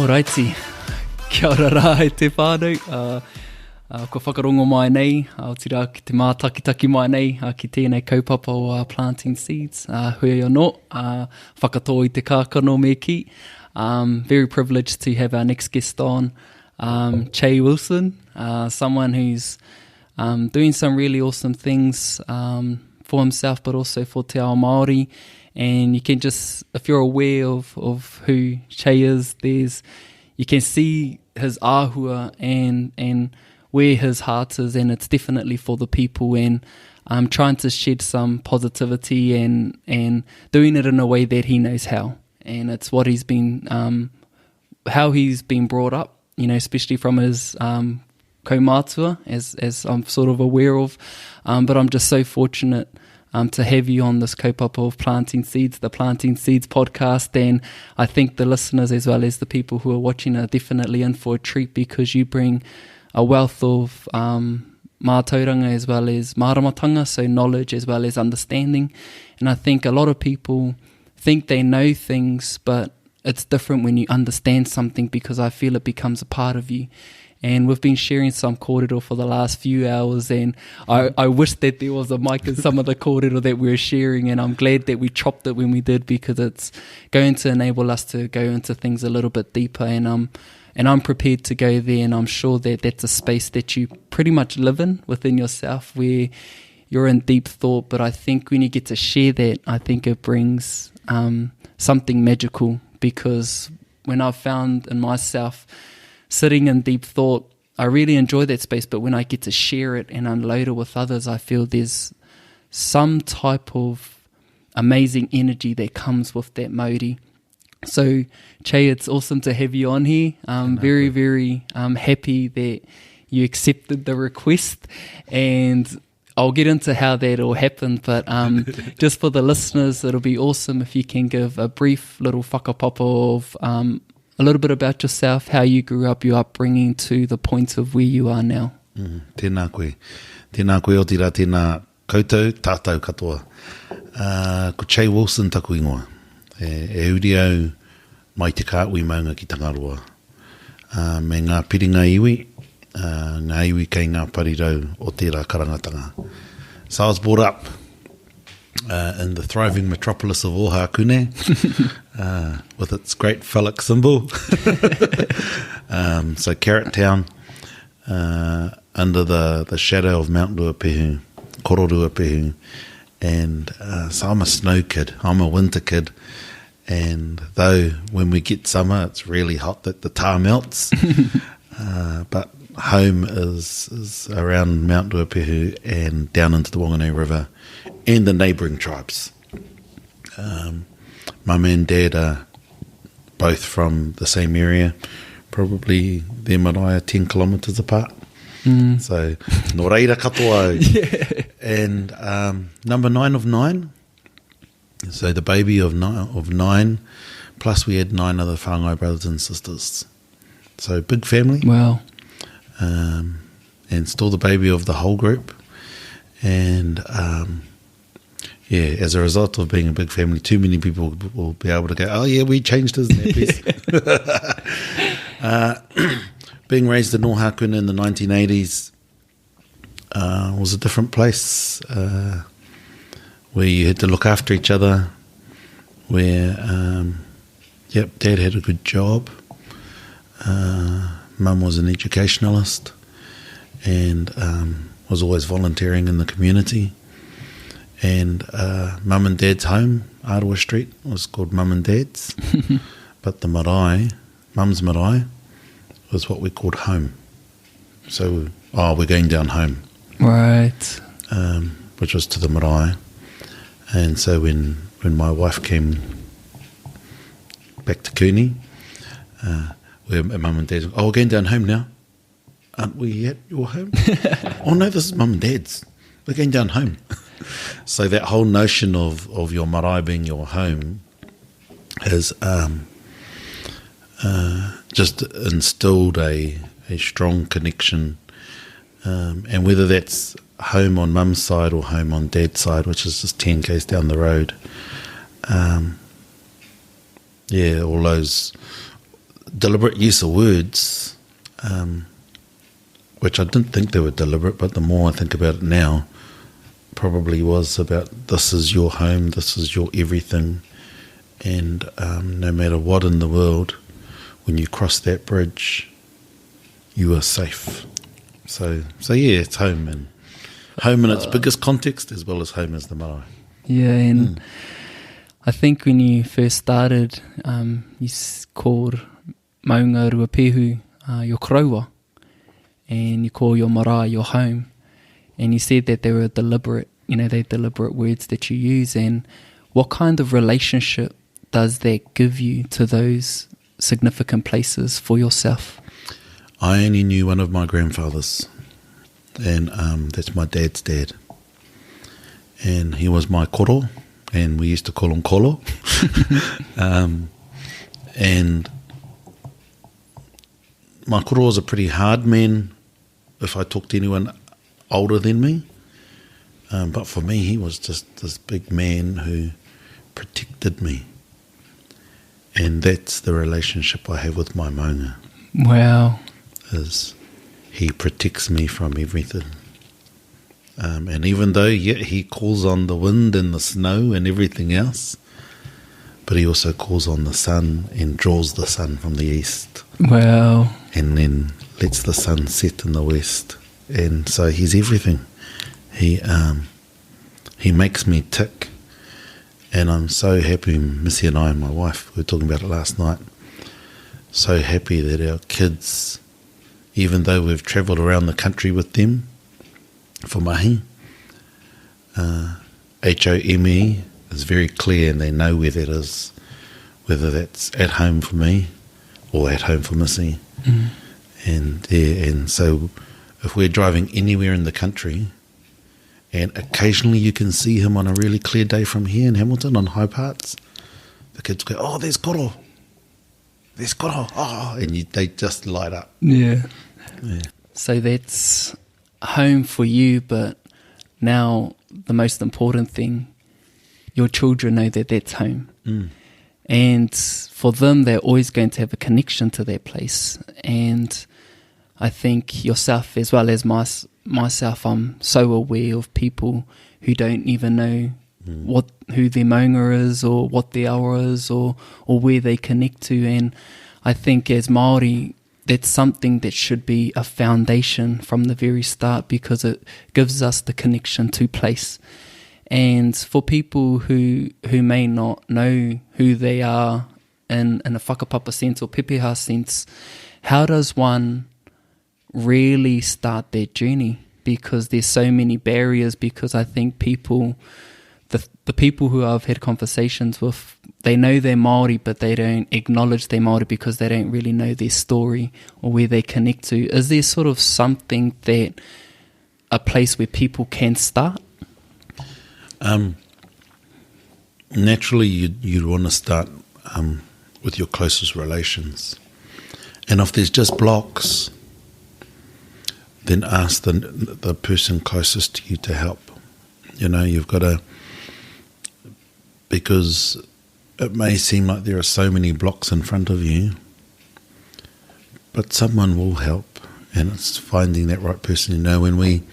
Alrighty, kia ora rā e te whānau. Ko whakarongo mai nei, tira ki te mātakitaki mai nei, ki tēnei kaupapa o planting seeds. Hui anō, whakatō I te kākano me ki. Very privileged to have our next guest on, Che Wilson, someone who's doing some really awesome things for himself, but also for Te Ao Māori. And you can just, if you're aware of who Che is, you can see his āhua and where his heart is, and it's definitely for the people, and trying to shed some positivity and doing it in a way that he knows how. And it's what he's been, how he's been brought up, you know, especially from his kaumātua, as I'm sort of aware of. But I'm just so fortunate to have you on this kaupapa of Planting Seeds, the Planting Seeds podcast. And I think the listeners as well as the people who are watching are definitely in for a treat, because you bring a wealth of mātauranga as well as māramatanga, so knowledge as well as understanding. And I think a lot of people think they know things, but it's different when you understand something, because I feel it becomes a part of you. And we've been sharing some kōrero for the last few hours, and I wish that there was a mic in some of the kōrero that we were sharing, and I'm glad that we chopped it when we did, because it's going to enable us to go into things a little bit deeper, and I'm prepared to go there, and I'm sure that that's a space that you pretty much live in within yourself, where you're in deep thought. But I think when you get to share that, I think it brings something magical, because when I've found in myself sitting in deep thought, I really enjoy that space, but when I get to share it and unload it with others, I feel there's some type of amazing energy that comes with that Māori. So, Che, it's awesome to have you on here. Very, very happy that you accepted the request, and I'll get into how that all happened, but just for the listeners, it'll be awesome if you can give a brief little whakapapa of a little bit about yourself, how you grew up, your upbringing, to the point of where you are now. Tēnā koe. Tēnā koe o tira, tēnā koutou, tātou katoa. Ko Che Wilson taku ingoa. E uri au mai te kāui maunga ki Tangaroa. Me ngā piringa iwi, ngā iwi kei ngā parirau o tērā karangatanga. So I was brought up in the thriving metropolis of Ohakune, with its great phallic symbol. So Carrot Town, under the shadow of Mount Ruapehu, Koro Ruapehu. And so I'm a snow kid, I'm a winter kid. And though when we get summer, it's really hot that the tar melts. But home is around Mount Ruapehu and down into the Whanganui River and the neighbouring tribes. Mum and dad are both from the same area, probably their marae 10 kilometres apart. So, no reira katoa. Yeah. And number 9 of 9. So the baby of 9, plus we had 9 other whāngai brothers and sisters. So big family. Wow. And still the baby of the whole group. And yeah, as a result of being a big family, too many people will be able to go, oh yeah, we changed his nappies. Being raised in Ohakune in the 1980s was a different place, where you had to look after each other, where, Dad had a good job, Mum was an educationalist, and was always volunteering in the community. And Mum and Dad's home, Arawa Street, was called Mum and Dad's, but the marae, Mum's marae, was what we called home. So, we're going down home. Right. Which was to the marae. And so when my wife came back to Cooney, where Mum and Dad, we're going down home now. Aren't we at your home? Oh no, this is Mum and Dad's. We're going down home. So that whole notion of your marae being your home has just instilled a strong connection, and whether that's home on Mum's side or home on Dad's side, which is just 10 k's down the road, all those deliberate use of words, which I didn't think they were deliberate, but the more I think about it now, probably was about this is your home, this is your everything, and no matter what in the world, when you cross that bridge, you are safe. So yeah, it's home in its biggest context, as well as home as the marae. Yeah, and I think when you first started, you called Maunga Ruapehu your kraua, and you call your marae your home. And you said that they were deliberate, they're deliberate words that you use. And what kind of relationship does that give you to those significant places for yourself? I only knew one of my grandfathers, and that's my dad's dad. And he was my koro, and we used to call him kolo. And my koro was a pretty hard man if I talked to anyone older than me. But for me, he was just this big man who protected me. And that's the relationship I have with my maunga. Wow. Is he protects me from everything. And even though, he calls on the wind and the snow and everything else, but he also calls on the sun and draws the sun from the east. Wow. And then lets the sun set in the west. And so he's everything. He makes me tick. And I'm so happy, Missy and I and my wife, we were talking about it last night, so happy that our kids, even though we've travelled around the country with them for mahi, HOME is very clear, and they know where that is, whether that's at home for me or at home for Missy. And so if we're driving anywhere in the country, and occasionally you can see him on a really clear day from here in Hamilton on high parts, the kids go, oh, there's koro, oh, and they just light up. Yeah. So that's home for you, but now the most important thing, your children know that that's home. And for them, they're always going to have a connection to that place. And I think yourself, as well as myself, I'm so aware of people who don't even know who their maunga is, or what their aura is, or where they connect to. And I think as Māori, that's something that should be a foundation from the very start, because it gives us the connection to place. And for people who may not know who they are in a whakapapa sense or pepeha sense, how does one really start their journey? Because there's so many barriers, because I think people, the people who I've had conversations with, they know they're Māori, but they don't acknowledge they're Māori because they don't really know their story or where they connect to. Is there sort of something that, a place where people can start? Naturally, you'd want to start with your closest relations. And if there's just blocks, then ask the person closest to you to help. You've got to, because it may seem like there are so many blocks in front of you, but someone will help, and it's finding that right person. When we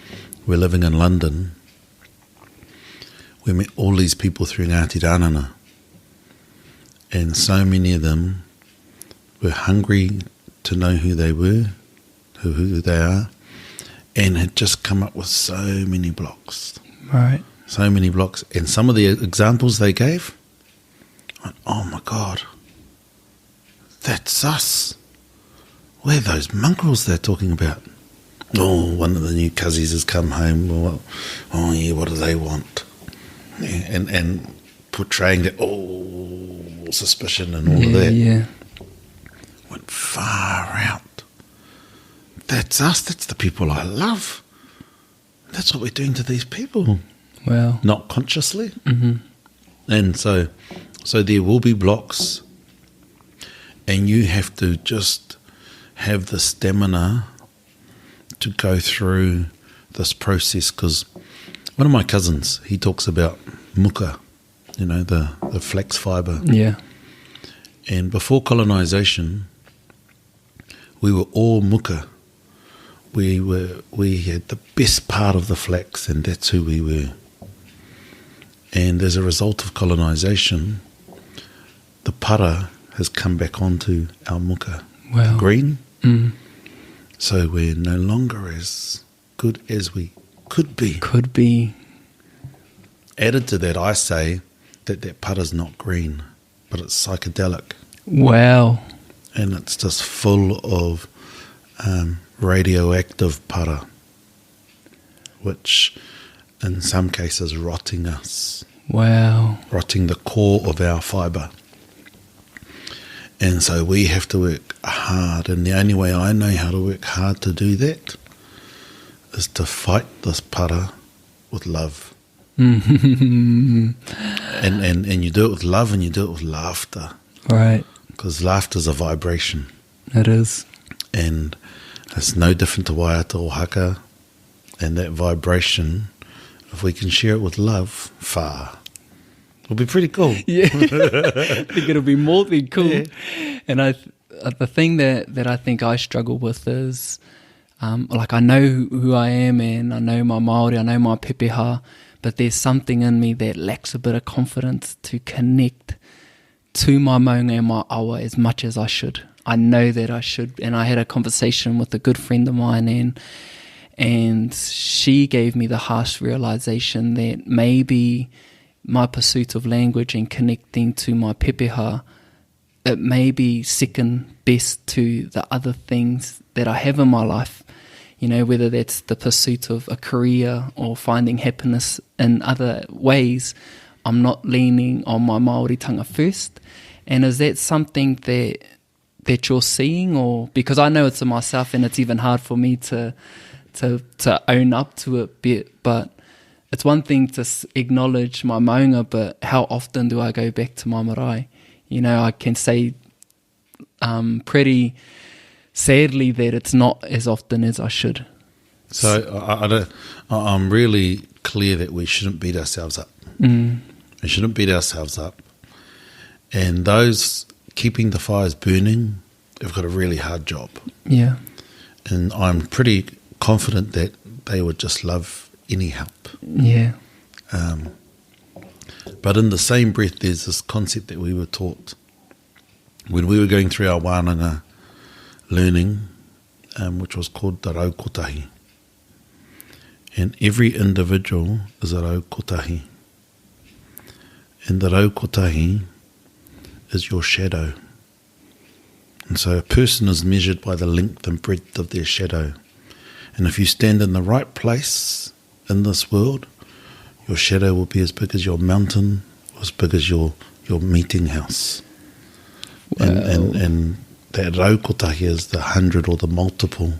were living in London, we met all these people through Ngāti Rānana, and so many of them were hungry to know who they were, who they are, and had just come up with so many blocks. Right. So many blocks. And some of the examples they gave, oh my God, that's us. We're those mongrels they're talking about. Oh, one of the new cousins has come home. Oh yeah, what do they want? Yeah, and portraying that, suspicion and all of that. Yeah. Went far out. That's us. That's the people I love. That's what we're doing to these people. Wow. Not consciously. And so there will be blocks, and you have to just have the stamina to go through this process. Because one of my cousins, he talks about muka, the flax fibre. Yeah. And before colonisation, we were all muka. We had the best part of the flax, and that's who we were. And as a result of colonisation, the para has come back onto our muka. Wow. Green. Mm. So we're no longer as good as we could be. Could be. Added to that, I say that para's not green, but it's psychedelic. Wow. And it's just full of radioactive para, which in some cases rotting us. Wow. Rotting the core of our fibre. And so we have to work hard, and the only way I know how to work hard to do that is to fight this para with love. And you do it with love, and you do it with laughter. Right. Because laughter is a vibration. It is. And it's no different to waiata or haka. And that vibration, if we can share it with love, far. It'll be pretty cool. Yeah. I think it'll be more than cool. Yeah. And the thing that I think I struggle with is, like, I know who I am, and I know my Māori, I know my pepeha, but there's something in me that lacks a bit of confidence to connect to my maunga and my awa as much as I should. I know that I should. And I had a conversation with a good friend of mine, and she gave me the harsh realization that maybe my pursuit of language and connecting to my pepeha, it may be second best to the other things that I have in my life. You know, whether that's the pursuit of a career or finding happiness in other ways, I'm not leaning on my Māoritanga first. And is that something that you're seeing? Or because I know it's in myself, and it's even hard for me to own up to it bit, but it's one thing to acknowledge my maunga, but how often do I go back to my marae? You know, I can say pretty sadly that it's not as often as I should. So I'm really clear that we shouldn't beat ourselves up. We shouldn't beat ourselves up. And those keeping the fires burning have got a really hard job. Yeah. And I'm pretty confident that they would just love any help. Yeah. But in the same breath, there's this concept that we were taught when we were going through our wānanga learning, which was called Te Rau Kotahi. And every individual is a Rau Kotahi. And the Rau Kotahi is your shadow. And so a person is measured by the length and breadth of their shadow. And if you stand in the right place in this world, your shadow will be as big as your mountain, or as big as your meeting house. Wow. And that Rau Kotahi is the 100 or the multiple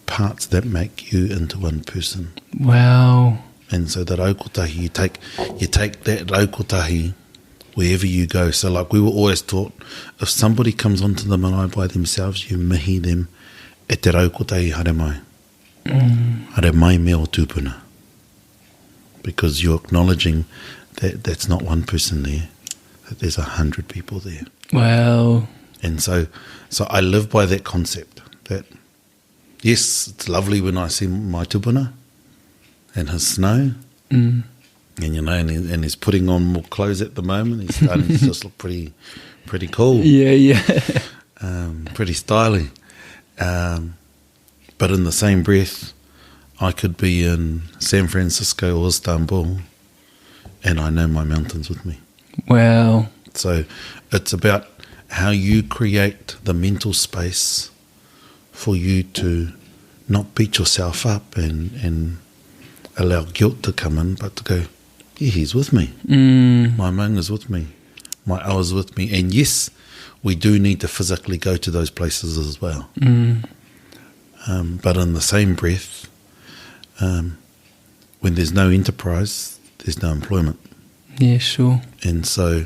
parts that make you into one person. Wow. And so the Rau Kotahi, you take that Rau Kotahi wherever you go. So like we were always taught, if somebody comes onto the marae by themselves, you mihi them e te Rau Kotahi hare mai. Hare mai me o tūpuna. Because you're acknowledging that that's not one person there, that there's 100 people there. Wow. And so I live by that concept that, yes, it's lovely when I see my tupuna and his snow, and you know, and he's putting on more clothes at the moment. He's starting to just look pretty cool. Yeah, yeah. Pretty stylish. But in the same breath, I could be in San Francisco or Istanbul, and I know my mountain's with me. Wow. So it's about how you create the mental space for you to not beat yourself up and allow guilt to come in, but to go, yeah, he's with me. My maunga's with me. My awa's with me. And yes, we do need to physically go to those places as well. But in the same breath, when there's no enterprise, there's no employment. Yeah, sure. And so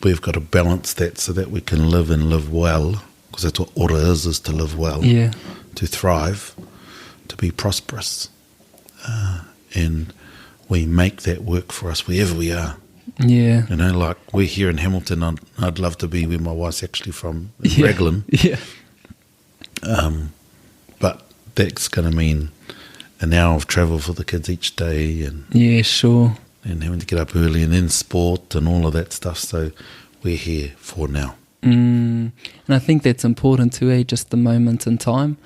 we've got to balance that so that we can live and live well, because that's what ora is to live well, yeah, to thrive, to be prosperous. And we make that work for us wherever we are. Yeah. You know, like we're here in Hamilton. I'd love to be where my wife's actually from, in Raglan. Yeah. But that's going to mean an hour of travel for the kids each day, and Yeah, sure. and having to get up early, and then sport and all of that stuff. So we're here for now. And I think that's important too, just the moment in time.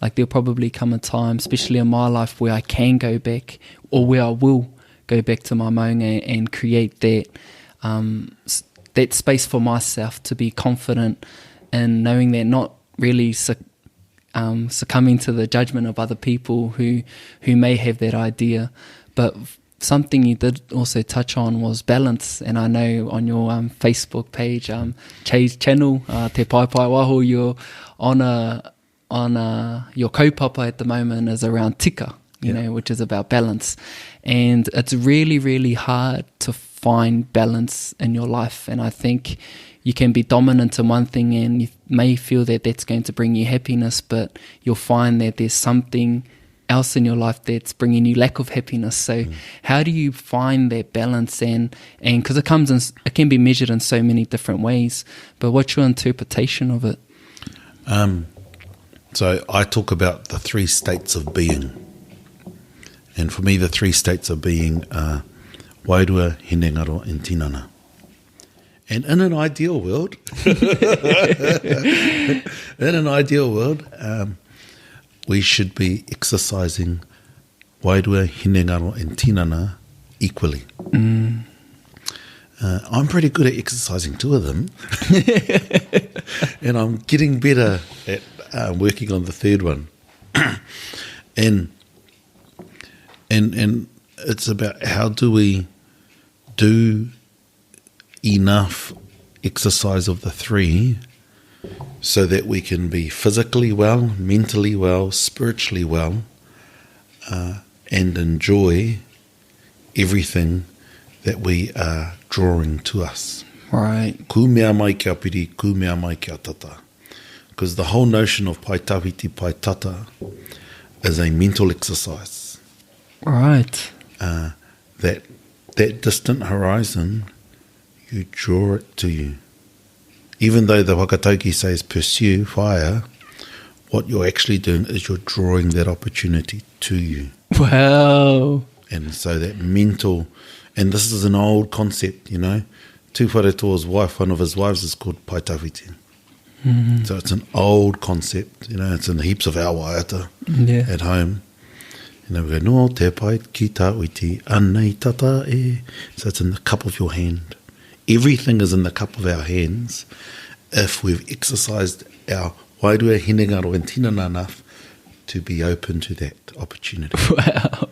Like there'll probably come a time, especially in my life, where I can go back, or where I will go back to my maunga and create that that space for myself to be confident in knowing that, not really succumbing to the judgment of other people who may have that idea. But something you did also touch on was balance, and I know on your Facebook page, Chay's channel, Te Paepae Waho, you're on your kaupapa at the moment is around tika, you know, which is about balance. And it's really, really hard to find balance in your life. And I think you can be dominant in one thing and you may feel that that's going to bring you happiness, but you'll find that there's something else in your life that's bringing you lack of happiness. So how do you find that balance? And because it can be measured in so many different ways, but what's your interpretation of it? So I talk about the 3 states of being. And for me, the 3 states of being are wairua, hinengaro, and tinana. And in an ideal world, we should be exercising wairua, hinengaro, and tinana equally. I'm pretty good at exercising 2 of them. And I'm getting better at working on the 3rd one. And it's about how do we do enough exercise of the 3 so that we can be physically well, mentally well, spiritually well, and enjoy everything that we are drawing to us. Right. Ku mea mai kia piri, ku mea mai kia tata. Because the whole notion of pai tawhiti, pai tata is a mental exercise. Right. That distant horizon, you draw it to you. Even though the Wakatauki says pursue fire, what you're actually doing is you're drawing that opportunity to you. Wow. And so that mental, and this is an old concept, you know. Tūwharetoa's wife, one of his wives is called Paetawhiti. So it's an old concept, you know, it's in heaps of our waiata at home. You know, we go, no te pai ki tā uiti, anei tata e. So it's in the cup of your hand. Everything is in the cup of our hands if we've exercised our wairua, hinengaro, and tinana enough to be open to that opportunity. Wow.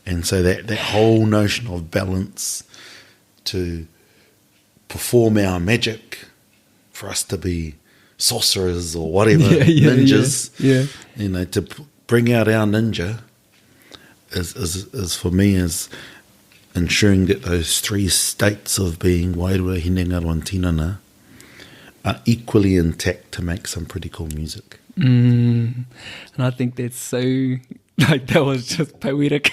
And so that whole notion of balance, to perform our magic, for us to be sorcerers or whatever, ninjas, you know, to bring out our ninja is for me is ensuring that those 3 states of being wairua, hinengaro, and tinana are equally intact to make some pretty cool music. And I think that's so, like, that was just poetic.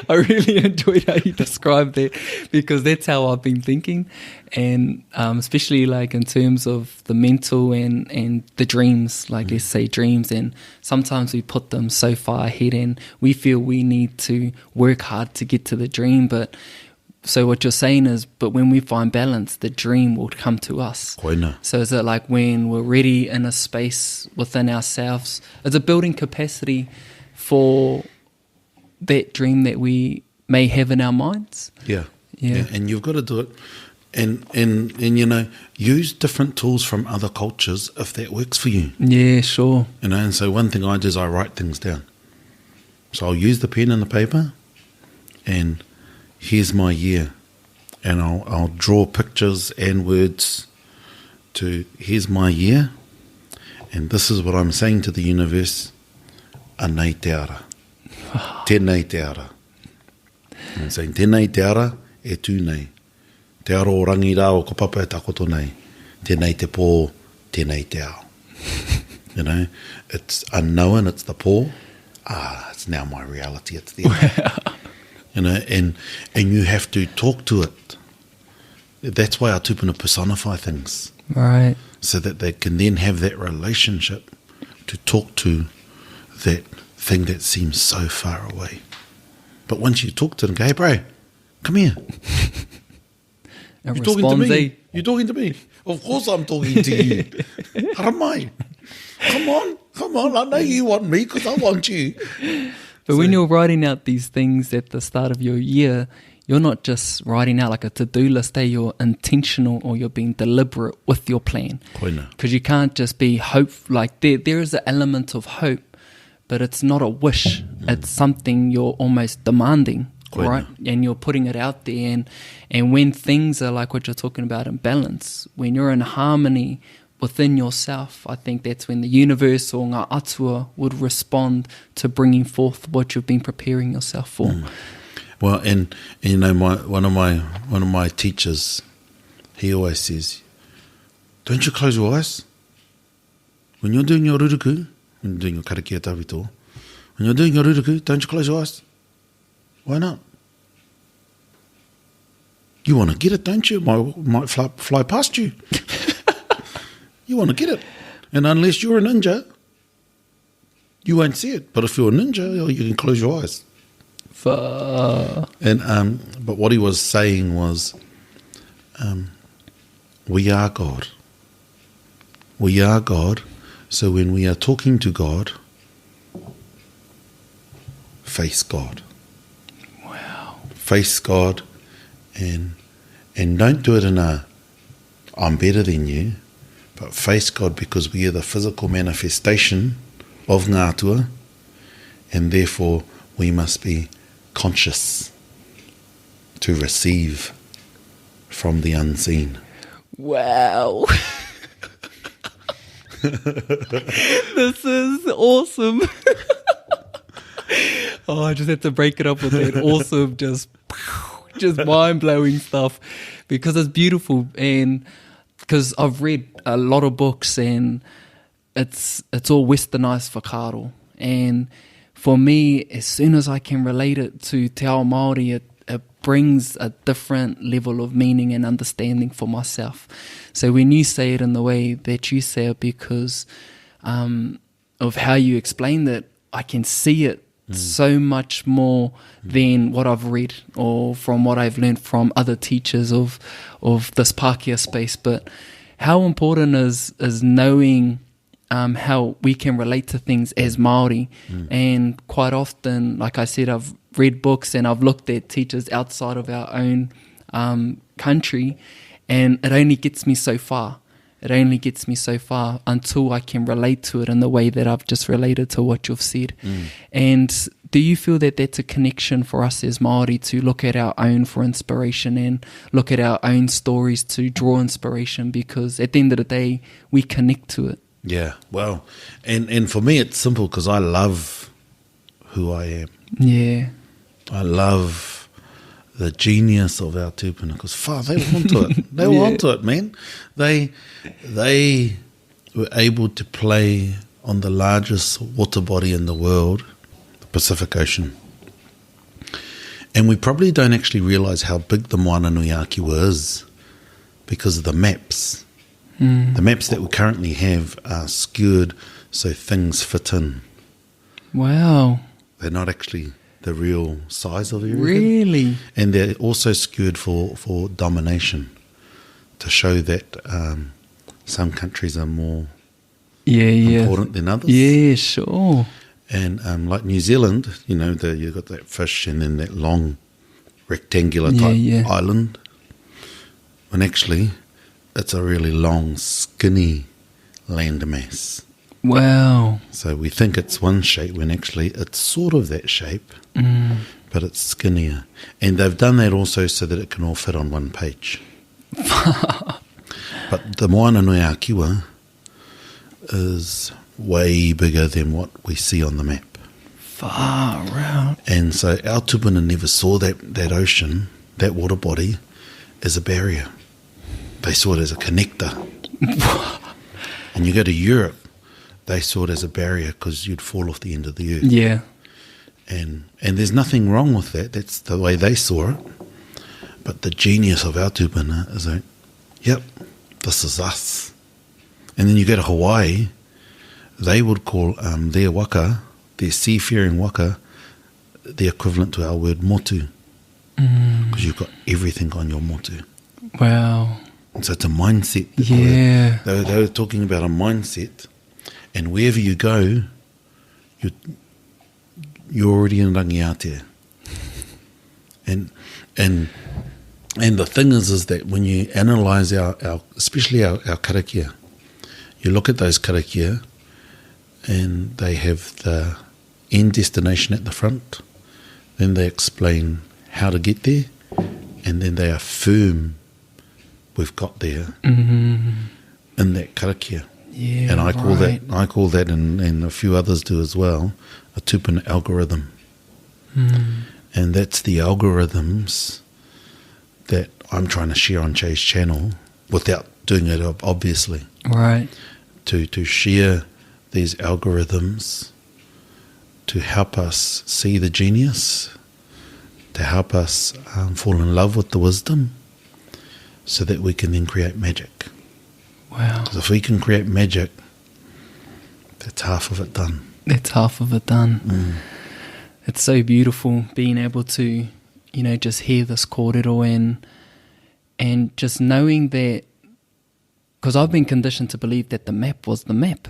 I really enjoyed how you described that, because that's how I've been thinking, and especially like in terms of the mental and the dreams, like let's say dreams, and sometimes we put them so far ahead and we feel we need to work hard to get to the dream. But so what you're saying is, but when we find balance, the dream will come to us. Koina. So is it like when we're ready in a space within ourselves, is it building capacity for that dream that we may have in our minds? Yeah. And you've got to do it, and you know, use different tools from other cultures if that works for you. Yeah, sure. You know, and so one thing I do is I write things down. So I'll use the pen and the paper, and here's my year, and I'll draw pictures and words to here's my year, and this is what I'm saying to the universe. Anei te ara. Tēnei te ara. I'm saying, tēnei te ara e tū nei. Te aro o rangi rā o ko papa e takoto nei. Tēnei te pō, tēnei te ao. You know, it's unknown, it's the pō. It's now my reality, it's there. you know, and you have to talk to it. That's why our tupuna personify things, Right. so that they can then have that relationship to talk to that thing that seems so far away. But once you talk to them, go, hey, bro, come here. It You're talking to responds, me. You're talking to me. Of course I'm talking to you. Haramai. Come on. I know you want me because I want you. But when you're writing out these things at the start of your year, you're not just writing out like a to-do list, you're intentional, or you're being deliberate with your plan. Koina. Because you can't just be hope, like there is an element of hope, but it's not a wish. It's something you're almost demanding, Koina. right? And you're putting it out there. And when things are like what you're talking about in balance, when you're in harmony within yourself, I think that's when the universe or ngā atua would respond to bringing forth what you've been preparing yourself for. Well, and you know, one of my teachers, he always says, don't you close your eyes. When you're doing your ruruku, when you're doing your karakia tawhito, when you're doing your ruruku, don't you close your eyes. Why not? You want to get it, don't you? Might fly past you. You want to get it. And unless you're a ninja, you won't see it. But if you're a ninja, you can close your eyes. And but what he was saying was, we are God. We are God. So when we are talking to God, face God. Wow. Face God, and don't do it in a I'm better than you, but face God, because we are the physical manifestation of ngā atua, and therefore we must be conscious to receive from the unseen. Wow. This is awesome. Oh, I just had to break it up with that awesome, just mind-blowing stuff, because it's beautiful. And because I've read a lot of books, and it's all westernized whakaaro. And for me, as soon as I can relate it to Te Ao Māori, it brings a different level of meaning and understanding for myself. So when you say it in the way that you say it, because of how you explain it, I can see it so much more than what I've read or from what I've learned from other teachers of this Pākehā space. But how important is knowing how we can relate to things as Māori. And quite often, like I said, I've read books and I've looked at teachers outside of our own country, and it only gets me so far. It only gets me so far until I can relate to it in the way that I've just related to what you've said. And do you feel that that's a connection for us as Māori to look at our own for inspiration and look at our own stories to draw inspiration? Because at the end of the day, we connect to it. Yeah, well, and for me it's simple, because I love who I am. Yeah. I love the genius of our tupuna, because they were onto it. They were onto it, man. They were able to play on the largest water body in the world, the Pacific Ocean. And we probably don't actually realise how big the Moana Nui Akiwa is because of the maps. The maps that we currently have are skewed so things fit in. Wow. They're not actually the real size of everything. Really? And they're also skewed for domination, to show that some countries are more important than others. Yeah, sure. And like New Zealand, you know, you've got that fish and then that long rectangular type island. When actually it's a really long, skinny landmass. Wow. So we think it's one shape when actually it's sort of that shape, but it's skinnier. And they've done that also so that it can all fit on one page. But the Moana Nui Akiwa is way bigger than what we see on the map. Far out. And so our tupuna never saw that ocean, that water body, as a barrier. They saw it as a connector. And you go to Europe, they saw it as a barrier because you'd fall off the end of the earth. Yeah. And there's nothing wrong with that. That's the way they saw it. But the genius of our tūpuna is like, yep, this is us. And then you go to Hawaii, they would call their waka, their seafaring waka, the equivalent to our word motu. Because you've got everything on your motu. Wow. And so it's a mindset. Yeah. They were talking about a mindset. And wherever you go, you're already in rangiatea. And the thing is that when you analyse our especially our karakia, you look at those karakia and they have the end destination at the front, then they explain how to get there, and then they affirm we've got there in that karakia. Yeah, and I call that, and a few others do as well, a tūpuna algorithm. And that's the algorithms that I'm trying to share on Jay's channel without doing it obviously. Right. To share these algorithms to help us see the genius, to help us fall in love with the wisdom, so that we can then create magic. Wow. Because if we can create magic, that's half of it done. That's half of it done. It's so beautiful being able to, just hear this kōrero and just knowing that, because I've been conditioned to believe that the map was the map.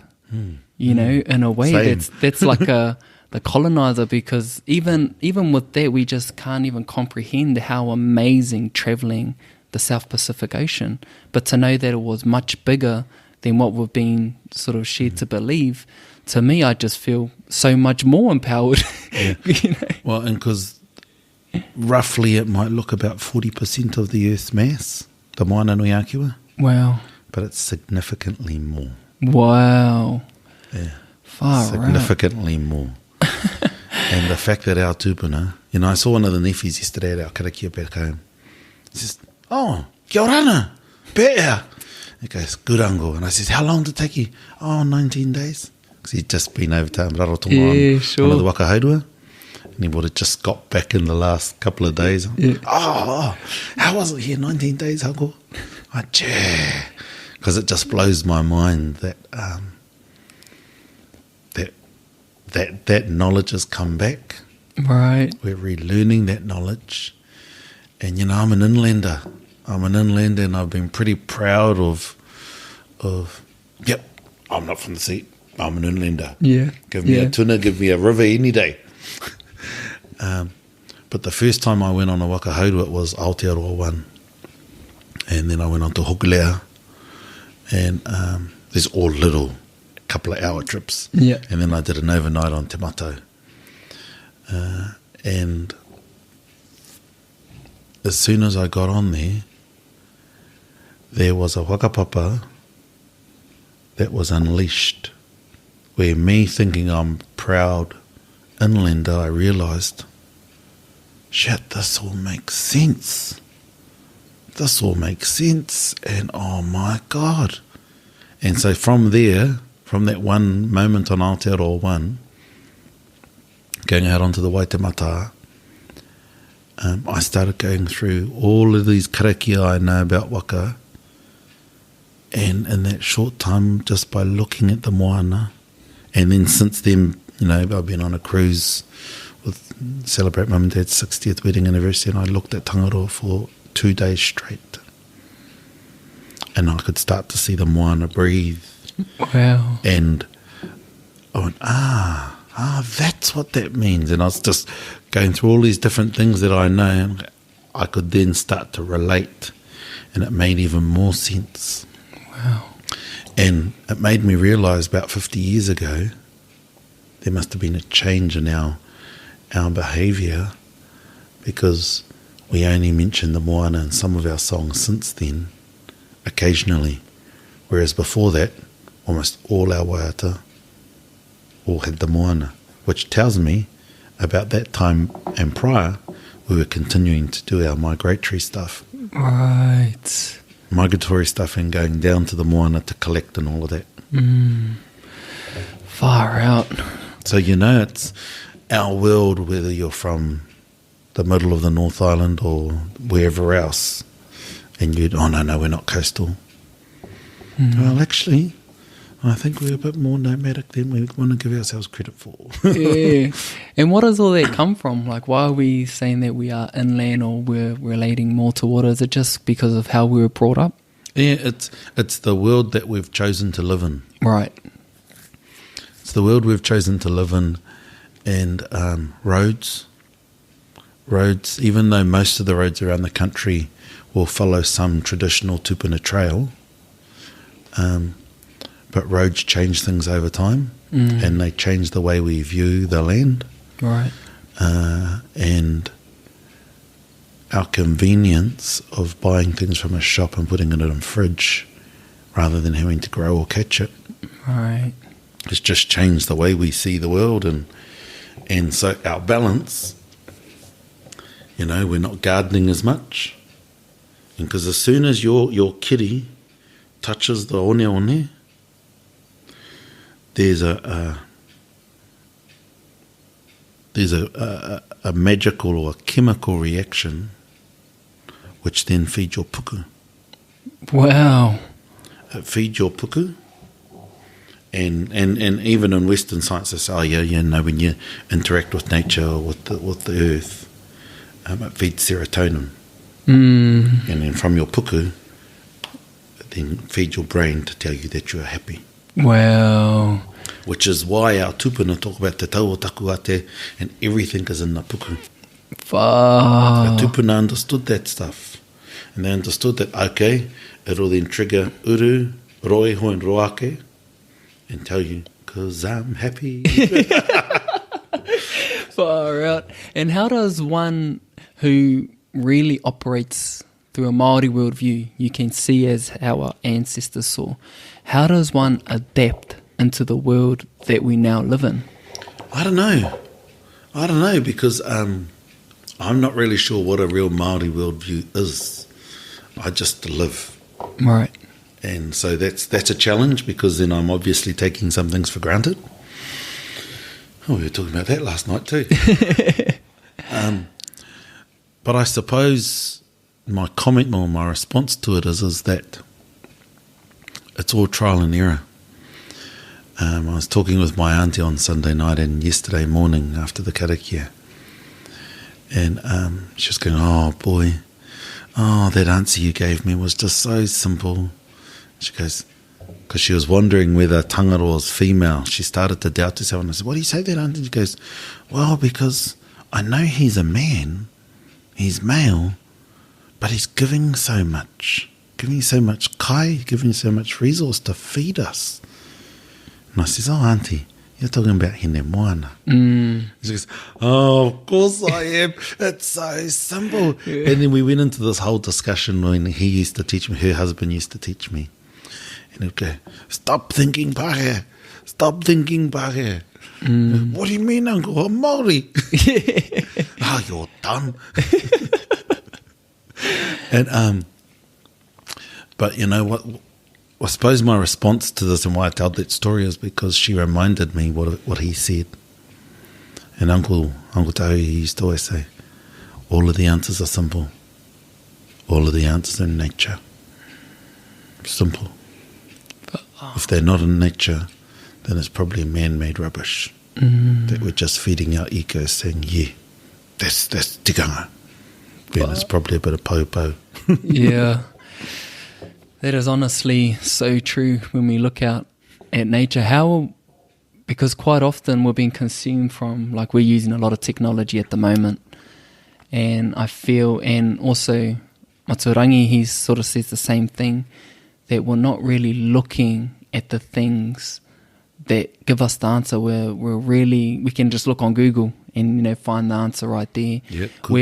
In a way. Same. That's like the colonizer, because even with that, we just can't even comprehend how amazing travelling the South Pacific Ocean. But to know that it was much bigger than what we've been sort of shared to believe, to me, I just feel so much more empowered. Yeah. Well, and because roughly it might look about 40% of the Earth's mass, the Moana nui Akiwa. Wow. But it's significantly more. Wow. Yeah. Far significantly more. And the fact that our tūpuna, I saw one of the nephews yesterday at our karakia back home. He says, "Oh, kia orana, Paepae." He goes, "Gurango." And I says, "How long did it take you?" "Oh, 19 days. Because he'd just been over to Rarotonga on one of the wakahaurua. And he would have just got back in the last couple of days. Yeah. Oh, how was it here? 19 days, Hako? Because it just blows my mind that that knowledge has come back. Right. We're relearning that knowledge. And, I'm an inlander. And I've been pretty proud of yep, I'm not from the sea. I'm an inlander. Yeah. Give me a tuna, give me a river any day. But the first time I went on a wakahaurua, it was Aotearoa 1. And then I went on to Hokulea. And there's all little couple of hour trips. Yeah. And then I did an overnight on Te Mato. And as soon as I got on there was a whakapapa that was unleashed, where me thinking I'm proud inlander, I realised, shit, this all makes sense. This all makes sense. And oh my God. And so from there, from that one moment on Aotearoa 1, going out onto the Waitemata, I started going through all of these karakia I know about waka, and in that short time, just by looking at the Moana, and then since then, I've been on a cruise with celebrate Mum and Dad's 60th wedding anniversary, and I looked at Tangaroa for 2 days straight, and I could start to see the Moana breathe. Wow. And I went, that's what that means. And I was just going through all these different things that I know, and I could then start to relate, and it made even more sense. Wow. And it made me realise about 50 years ago, there must have been a change in our behaviour, because we only mentioned the Moana in some of our songs since then, occasionally. Whereas before that, almost all our waiata all had the Moana, which tells me about that time and prior, we were continuing to do our migratory stuff. Right. Migratory stuff and going down to the Moana to collect and all of that. Far out. So, our world, whether you're from the middle of the North Island or wherever else, and you'd, oh no, we're not coastal. Well, actually, I think we're a bit more nomadic than we want to give ourselves credit for. Yeah. And what does all that come from? Like, why are we saying that we are inland or we're relating more to water? Is it just because of how we were brought up? Yeah, it's the world that we've chosen to live in. Right. It's the world we've chosen to live in, and roads, even though most of the roads around the country will follow some traditional tupuna trail, but roads change things over time, and they change the way we view the land. Right. And our convenience of buying things from a shop and putting it in a fridge rather than having to grow or catch it. Right. It's just changed the way we see the world, and so our balance, we're not gardening as much. And because as soon as your kitty touches the one, there's a magical or a chemical reaction which then feeds your puku. Wow. It feeds your puku. And even in Western science, they say, when you interact with nature or with the earth, it feeds serotonin. And then from your puku, it then feeds your brain to tell you that you're happy. Wow. Which is why our tupuna talk about te tau o taku ate, and everything is in the puku. Fuck. Our tupuna understood that stuff. And they understood that, okay, it'll then trigger uru, roi, hoi, and roake, and tell you, because I'm happy. Far out. And how does one who really operates through a Māori worldview, you can see as how our ancestors saw, how does one adapt into the world that we now live in? I don't know, because I'm not really sure what a real Māori worldview is. I just live. Right. And so that's a challenge, because then I'm obviously taking some things for granted. Oh, we were talking about that last night too. But I suppose my comment or my response to it is that it's all trial and error. I was talking with my auntie on Sunday night and yesterday morning after the karakia. And she was going, oh boy, that answer you gave me was just so simple. She goes, because she was wondering whether tangaro was female. She started to doubt herself, and I said, why do you say that, auntie? She goes, well, because I know he's a man, he's male, but he's giving so much kai, giving so much resource to feed us. And I says, oh, auntie, you're talking about hine Moana. She goes, oh, of course I am. It's so simple. Yeah. And then we went into this whole discussion when he used to teach me, her husband used to teach me. And he'd go, stop thinking Paepae. Stop thinking Paepae. What do you mean, Uncle? I'm Māori. Oh, you're dumb. And but you know what? I suppose my response to this and why I told that story is because she reminded me what he said. And Uncle Taui, he used to always say, all of the answers are simple. All of the answers are in nature. Simple. If they're not in nature, then it's probably man-made rubbish that we're just feeding our ego, saying, yeah, that's tikanga. Then it's probably a bit of Paepae. Yeah. That is honestly so true when we look out at nature. Because quite often we're being consumed from, like, we're using a lot of technology at the moment. And I feel, and also Maturangi, he sort of says the same thing, that we're not really looking at the things that give us the answer. We can just look on Google and find the answer right there. Yeah. But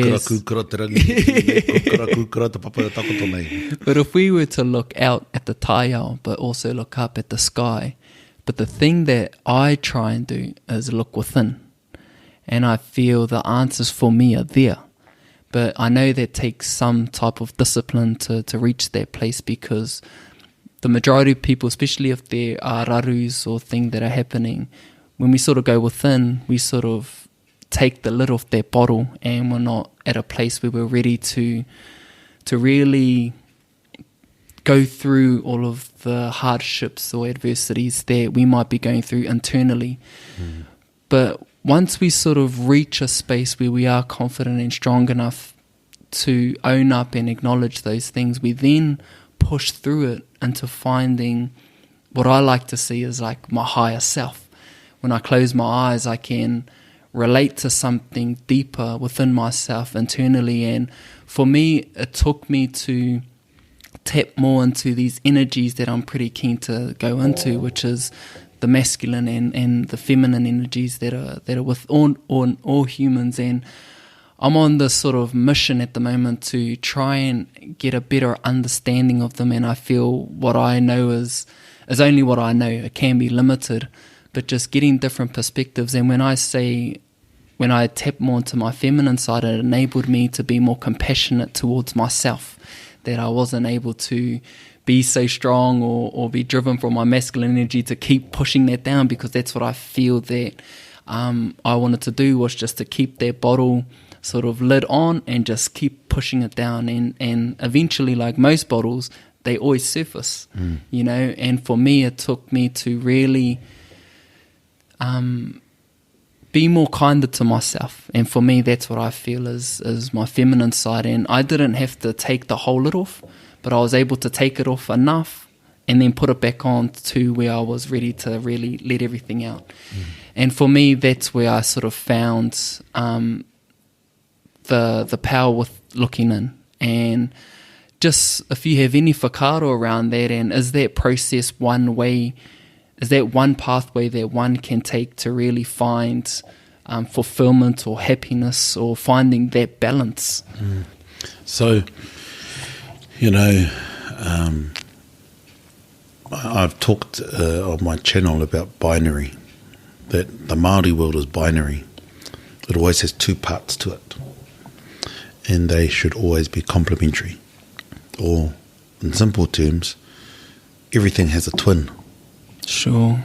if we were to look out at the Tai Ao, but also look up at the sky, but the thing that I try and do is look within, and I feel the answers for me are there. But I know that takes some type of discipline to reach that place, because the majority of people, especially if there are rarus or things that are happening, when we sort of go within, we sort of take the lid off that bottle, and we're not at a place where we're ready to really go through all of the hardships or adversities that we might be going through internally. But once we sort of reach a space where we are confident and strong enough to own up and acknowledge those things, we then push through it into finding what I like to see as like my higher self. When I close my eyes, I can relate to something deeper within myself internally. And for me, it took me to tap more into these energies that I'm pretty keen to go into, which is the masculine and the feminine energies that are with all humans. And I'm on this sort of mission at the moment to try and get a better understanding of them. And I feel what I know is only what I know. It can be limited, but just getting different perspectives. And when I tap more into my feminine side, it enabled me to be more compassionate towards myself, that I wasn't able to be so strong or be driven from my masculine energy to keep pushing that down, because that's what I feel that I wanted to do, was just to keep that bottle sort of lid on and just keep pushing it down. And eventually, like most bottles, they always surface, you know. And for me, it took me to really be more kinder to myself. And for me, that's what I feel is my feminine side. And I didn't have to take the whole lid off, but I was able to take it off enough and then put it back on to where I was ready to really let everything out. And for me, that's where I sort of found the power with looking in. And just if you have any whakaaro around that, and is that process one way, is that one pathway that one can take to really find fulfillment or happiness or finding that balance? So, you know, I've talked on my channel about binary, that the Māori world is binary. It always has two parts to it, and they should always be complementary. Or, in simple terms, everything has a twin. Sure.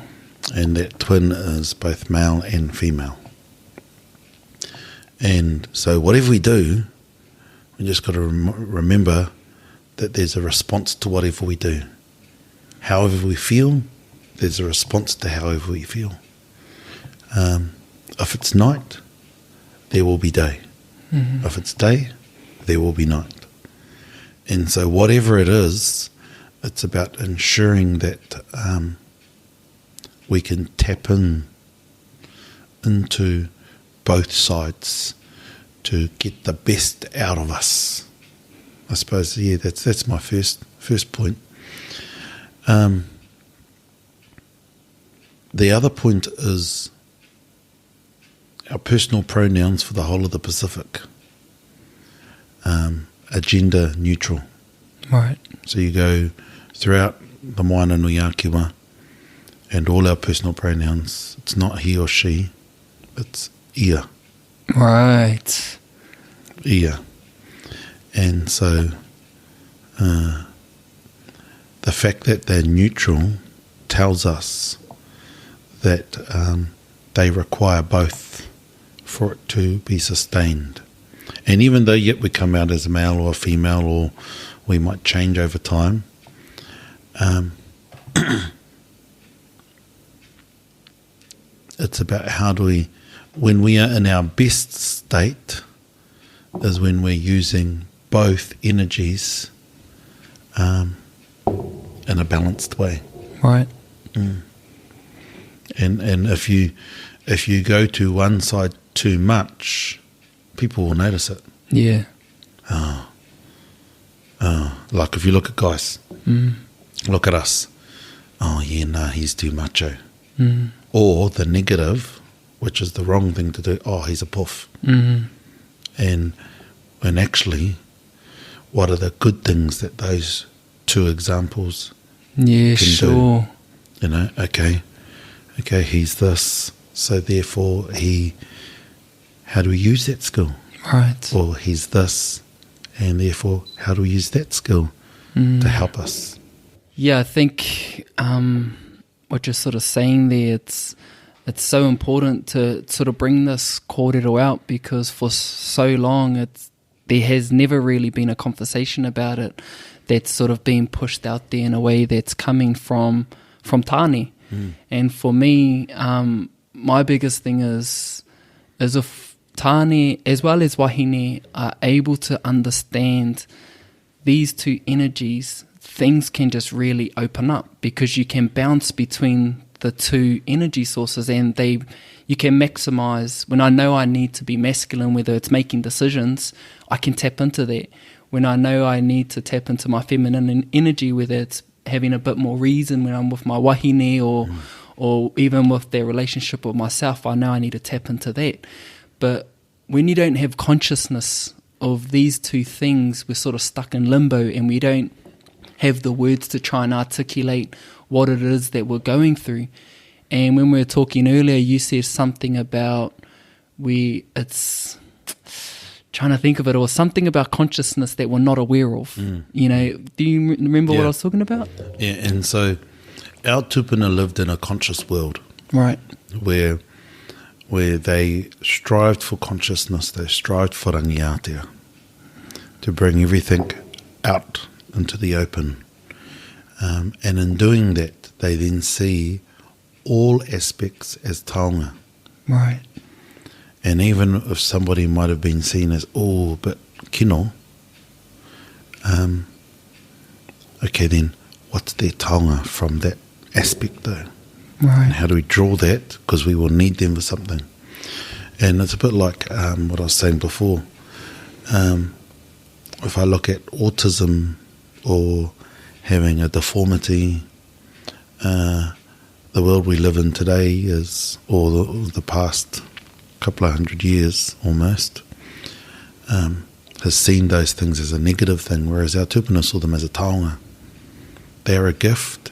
And that twin is both male and female. And so whatever we do, we just got to remember that there's a response to whatever we do. However we feel, there's a response to however we feel. If it's night, there will be day. If it's day, there will be night. And so whatever it is, it's about ensuring that we can tap into both sides to get the best out of us. I suppose, yeah, that's my first point. The other point is our personal pronouns for the whole of the Pacific are gender neutral. Right. So you go throughout the Moana Nui Akiwa, and all our personal pronouns, it's not he or she, it's ia. Right. Ia. And so the fact that they're neutral tells us that they require both for it to be sustained. And even though yet we come out as a male or a female, or we might change over time, it's about how do we, when we are in our best state, is when we're using both energies in a balanced way. Right. And if you go to one side too much, people will notice it. Yeah. Like if you look at guys, look at us. Oh yeah, nah, he's too macho. Or the negative, which is the wrong thing to do. Oh, he's a puff. And actually, what are the good things that those two examples can do? You know, okay, he's this, so therefore how do we use that skill? Right. Or he's this, and therefore how do we use that skill to help us? Yeah, I think what you're sort of saying there, it's so important to sort of bring this kōrero out, because for so long there has never really been a conversation about it that's sort of being pushed out there in a way that's coming from tāne. And for me, my biggest thing is if tāne as well as wahine are able to understand these two energies, things can just really open up, because you can bounce between the two energy sources, and you can maximize. When I know I need to be masculine, whether it's making decisions, I can tap into that. When I know I need to tap into my feminine energy, whether it's having a bit more reason when I'm with my wahine or even with their relationship with myself, I know I need to tap into that. But when you don't have consciousness of these two things, we're sort of stuck in limbo, and we don't have the words to try and articulate what it is that we're going through. And when we were talking earlier, you said something about it's trying to think of it, or something about consciousness that we're not aware of. You know, do you remember what I was talking about? Yeah, and so our tupuna lived in a conscious world, right? Where they strived for consciousness, they strived for rangiatea, to bring everything out into the open. And in doing that, they then see all aspects as taonga. Right. And even if somebody might have been seen as, a bit kino, okay, then what's their taonga from that aspect though? Right. And how do we draw that? Because we will need them for something. And it's a bit like what I was saying before. If I look at autism or having a deformity, the world we live in today is, or the past couple of 100 years almost, has seen those things as a negative thing, whereas our tupuna saw them as a taonga. They're a gift,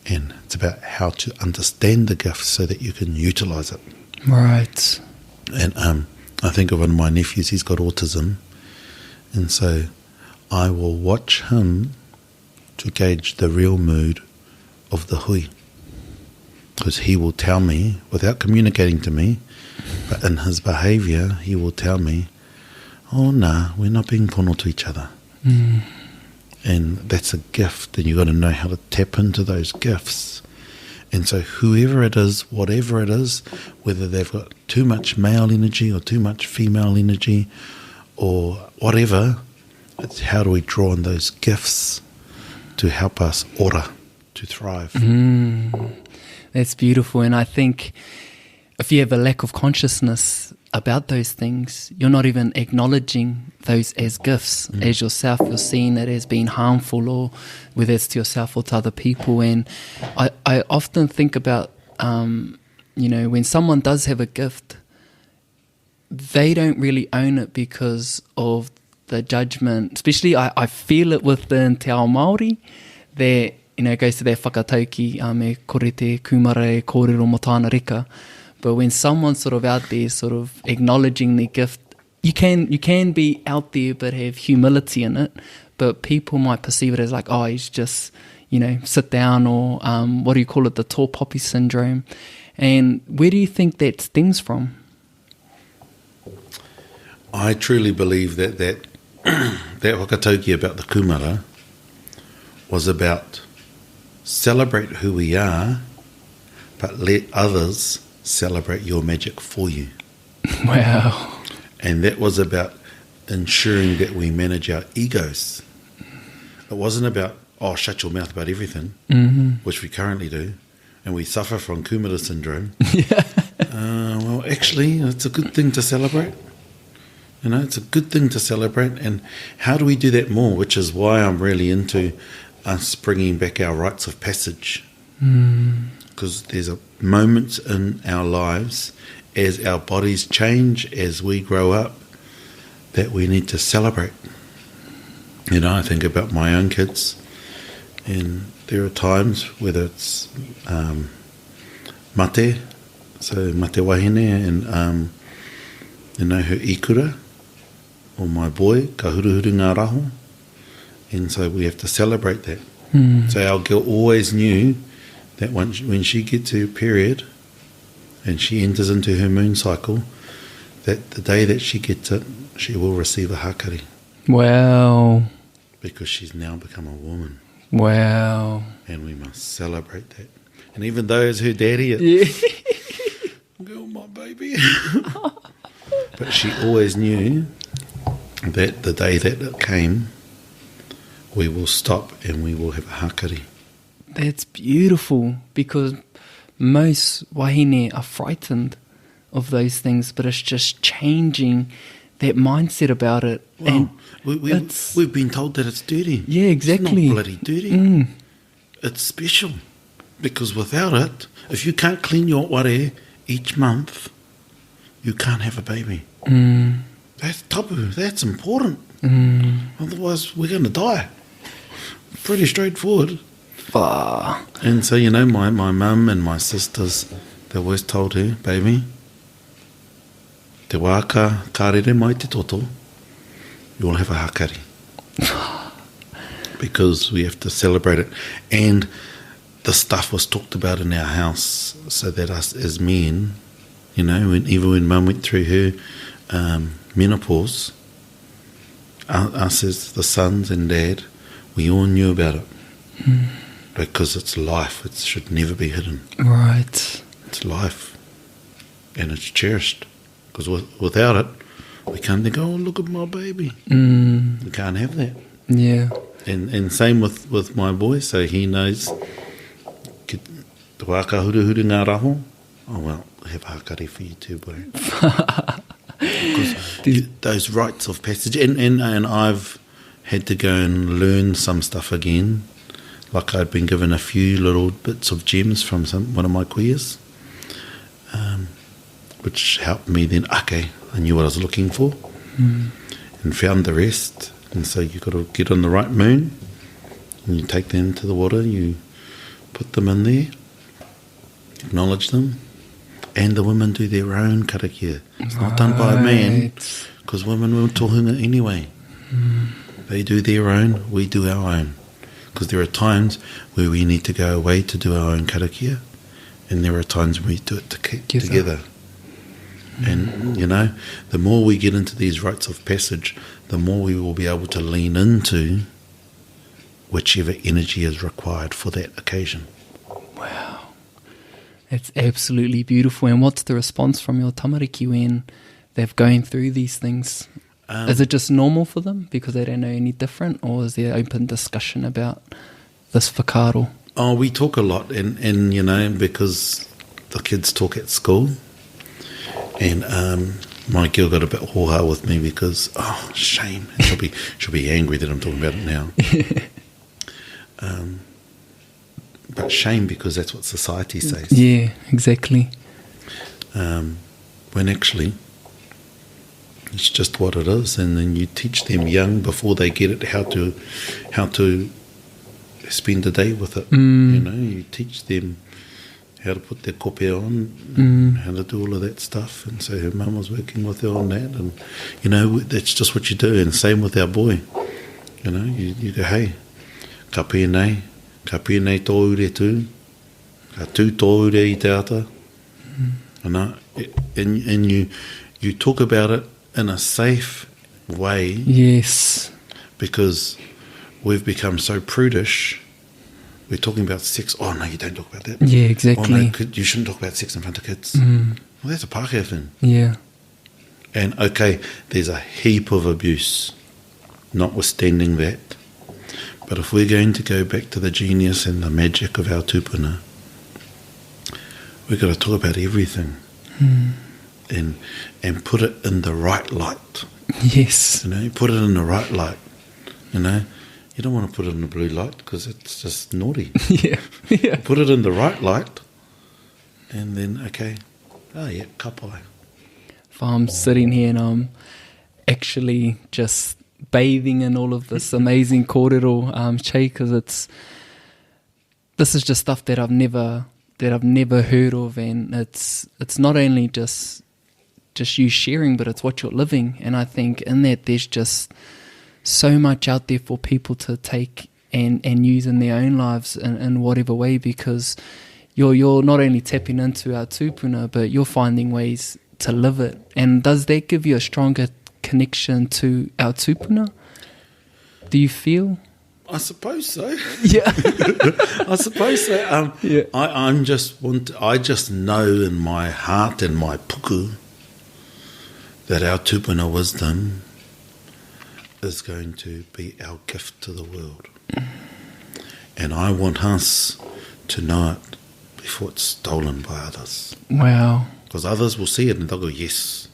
and it's about how to understand the gift so that you can utilise it. Right. And I think of one of my nephews, he's got autism, and so I will watch him to gauge the real mood of the hui, because he will tell me, without communicating to me, but in his behaviour, he will tell me, oh, nah, we're not being pono to each other. And that's a gift, and you've got to know how to tap into those gifts. And so whoever it is, whatever it is, whether they've got too much male energy or too much female energy or whatever, it's how do we draw on those gifts to help us ora, to thrive. That's beautiful. And I think if you have a lack of consciousness about those things, you're not even acknowledging those as gifts. As yourself, you're seeing it as being harmful, or whether it's to yourself or to other people. And I often think about, when someone does have a gift, they don't really own it because of the judgment. Especially I feel it within Te Ao Māori, that, it goes to their whakatauki, me kore te kumara e kōrero mo tāna reka. But when someone's sort of out there sort of acknowledging their gift, you can be out there but have humility in it, but people might perceive it as like, oh, he's just, sit down, or what do you call it, the tall poppy syndrome. And where do you think that stems from? I truly believe that that whakatauki about the kumara was about celebrate who we are, but let others celebrate your magic for you. Wow. And that was about ensuring that we manage our egos. It wasn't about, shut your mouth about everything, which we currently do, and we suffer from kumara syndrome. Well, actually, it's a good thing to celebrate. It's a good thing to celebrate. And how do we do that more? Which is why I'm really into us bringing back our rites of passage. Because there's a moments in our lives, as our bodies change, as we grow up, that we need to celebrate. I think about my own kids, and there are times, whether it's mate, so mate wahine, and her ikura, or my boy, ka huruhuru ngā raho, and so we have to celebrate that. So our girl always knew that when she gets her period, and she enters into her moon cycle, that the day that she gets it, she will receive a hakari Wow. because she's now become a woman. Wow. And we must celebrate that. And even though it's her daddy, Yeah. girl, my baby. But she always knew that the day that it came, we will stop and we will have a hakari. That's beautiful, because most wahine are frightened of those things, but it's just changing that mindset about it. Well, and we've been told that it's dirty. Yeah, exactly. It's not bloody dirty. It's special. Because without it, if you can't clean your ware each month, you can't have a baby. That's tabu. That's important. Otherwise, we're going to die. Pretty straightforward. And so, you know, my mum and my sisters, they always told her, baby, te waka karere mai te toto, you will have a hakari. Because we have to celebrate it. And the stuff was talked about in our house, so that us as men, you know, even when mum went through her menopause, us as the sons and dad, we all knew about it. Because it's life. It should never be hidden. Right. It's life. And it's cherished. Because without it, we can't think, oh, look at my baby. We can't have that. Yeah. And same with my boy. So he knows, te waka huru ngā raho. Oh, well, I have a hakari for you too, boy. Because those rites of passage. And I've had to go and learn some stuff again. Like I'd been given a few little bits of gems from one of my queers, which helped me then, okay, I knew what I was looking for and found the rest. And so you've got to get on the right moon and you take them to the water, you put them in there, acknowledge them, and the women do their own karakia. It's not done by a man, because women will tohunga anyway. They do their own, we do our own. Because there are times where we need to go away to do our own karakia, and there are times when we do it together. And, you know, the more we get into these rites of passage, the more we will be able to lean into whichever energy is required for that occasion. Wow. It's absolutely beautiful. And what's the response from your tamariki when they're going through these things? Is it just normal for them because they don't know any different, or is there open discussion about this whakaaro? Oh, we talk a lot, and you know, because the kids talk at school, and my girl got a bit hoha with me because, oh, shame. And she'll be angry that I'm talking about it now. But shame because that's what society says. Yeah, exactly. When actually, it's just what it is, and then you teach them young before they get it how to spend the day with it. You know, you teach them how to put their kope on, how to do all of that stuff. And so her mum was working with her on that, and you know, that's just what you do. And same with our boy. You know, you go, hey, ka pēnei tō ure tū, ka tū tō ure I te ata. And you talk about it in a safe way. Yes. Because we've become so prudish. We're talking about sex. Oh, no, you don't talk about that. Yeah, exactly. Oh, no, you shouldn't talk about sex in front of kids. Well, that's a Pākehā thing. Yeah. And, okay, there's a heap of abuse, notwithstanding that. But if we're going to go back to the genius and the magic of our tūpuna, we've got to talk about everything. And put it in the right light. Yes. You know, put it in the right light. You know, you don't want to put it in the blue light because it's just naughty. Yeah. Put it in the right light, and then, okay, oh yeah, kapai. If I'm sitting here and I'm actually just bathing in all of this amazing kōrero che, because this is just stuff that I've never heard of, and it's not only just you sharing, but it's what you're living. And I think in that there's just so much out there for people to take and use in their own lives in whatever way, because you're not only tapping into our tūpuna, but you're finding ways to live it. And does that give you a stronger connection to our tūpuna? Do you feel? I suppose so. Yeah. I suppose so. Yeah. I just know in my heart and my puku that our tūpuna wisdom is going to be our gift to the world. And I want us to know it before it's stolen by others. Wow. Because others will see it and they'll go, yes.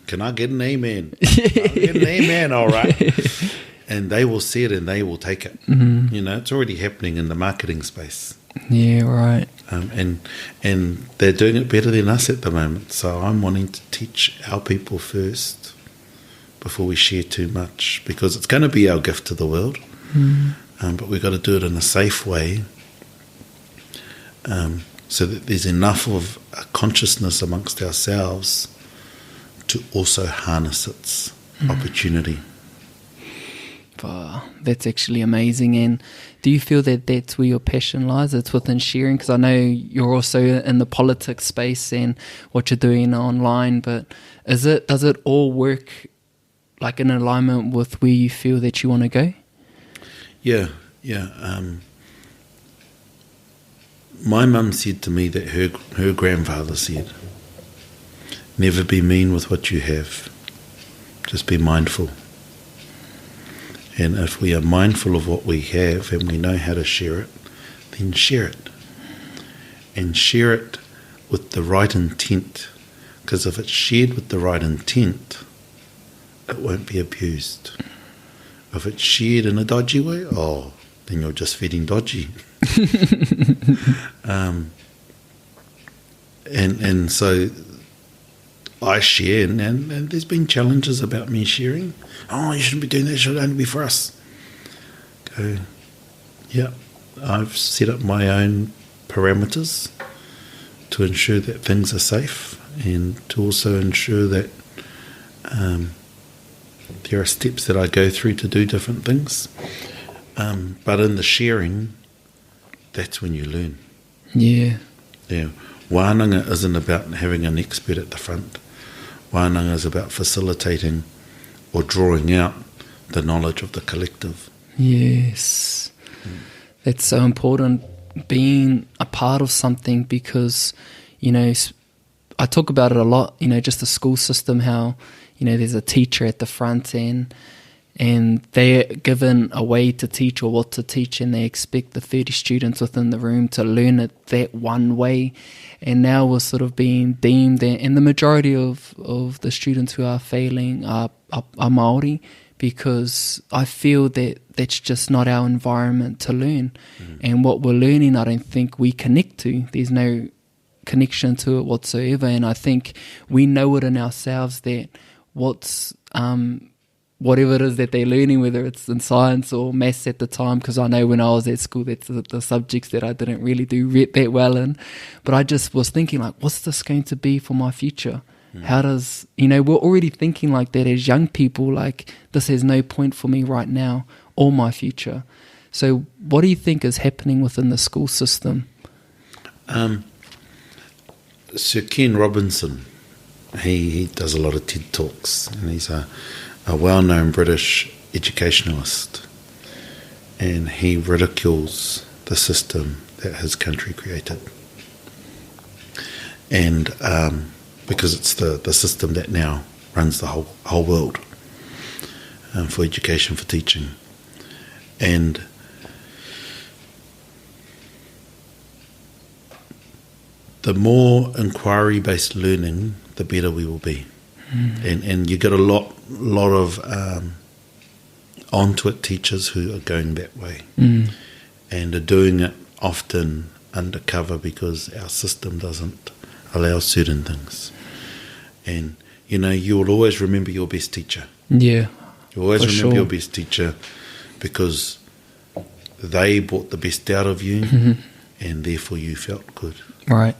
Can I get an amen? I'll get an amen, all right. And they will see it and they will take it. Mm-hmm. You know, it's already happening in the marketing space. Yeah, right. And they're doing it better than us at the moment. So I'm wanting to teach our people first before we share too much, because it's going to be our gift to the world. But we've got to do it in a safe way, so that there's enough of a consciousness amongst ourselves to also harness its opportunity. Wow, that's actually amazing. And do you feel that that's where your passion lies? It's within sharing? Because I know you're also in the politics space and what you're doing online, but does it all work like in alignment with where you feel that you want to go? Yeah. My mum said to me that her grandfather said, never be mean with what you have, just be mindful. And if we are mindful of what we have and we know how to share it, then share it. And share it with the right intent, because if it's shared with the right intent, it won't be abused. If it's shared in a dodgy way, then you're just feeding dodgy. And so I share, and there's been challenges about me sharing. You shouldn't be doing that, it should only be for us. Go, yeah, I've set up my own parameters to ensure that things are safe, and to also ensure that there are steps that I go through to do different things. But in the sharing, that's when you learn. Yeah. Yeah. Wānanga isn't about having an expert at the front. Wānanga is about facilitating or drawing out the knowledge of the collective. Yes. That's so important, being a part of something, because, I talk about it a lot, just the school system, how, there's a teacher at the front end and they're given a way to teach or what to teach, and they expect the 30 students within the room to learn it that one way. And now we're sort of being deemed, and the majority of the students who are failing are Māori, because I feel that that's just not our environment to learn. And what we're learning, I don't think we connect to. There's no connection to it whatsoever. And I think we know it in ourselves that whatever it is that they're learning, whether it's in science or maths at the time, because I know when I was at school, that's the subjects that I didn't really do that well in. But I just was thinking, like, what's this going to be for my future? How does, we're already thinking like that as young people, like, this has no point for me right now or my future. So what do you think is happening within the school system? Sir Ken Robinson, he does a lot of TED Talks, and he's a well-known British educationalist, and he ridicules the system that his country created, and because it's the system that now runs the whole world for education, for teaching. And the more inquiry-based learning, the better we will be. And you get a lot of onto it teachers who are going that way, and are doing it often undercover because our system doesn't allow certain things. And you will always remember your best teacher. Yeah, you always remember your best teacher, because they brought the best out of you, and therefore you felt good. Right.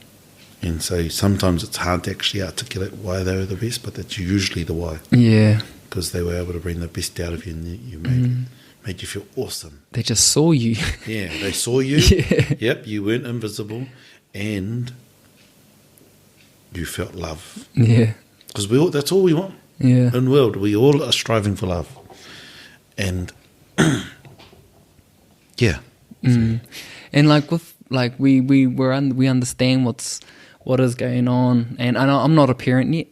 And so sometimes it's hard to actually articulate why they were the best, but that's usually the why. Yeah. Because they were able to bring the best out of you, and you made you feel awesome. They just saw you. Yeah, they saw you. Yeah. Yep, you weren't invisible, and you felt love. Yeah. Because that's all we want Yeah. in the world. We all are striving for love. And, yeah. Mm. And like with like we understand what is going on, and I'm not a parent yet.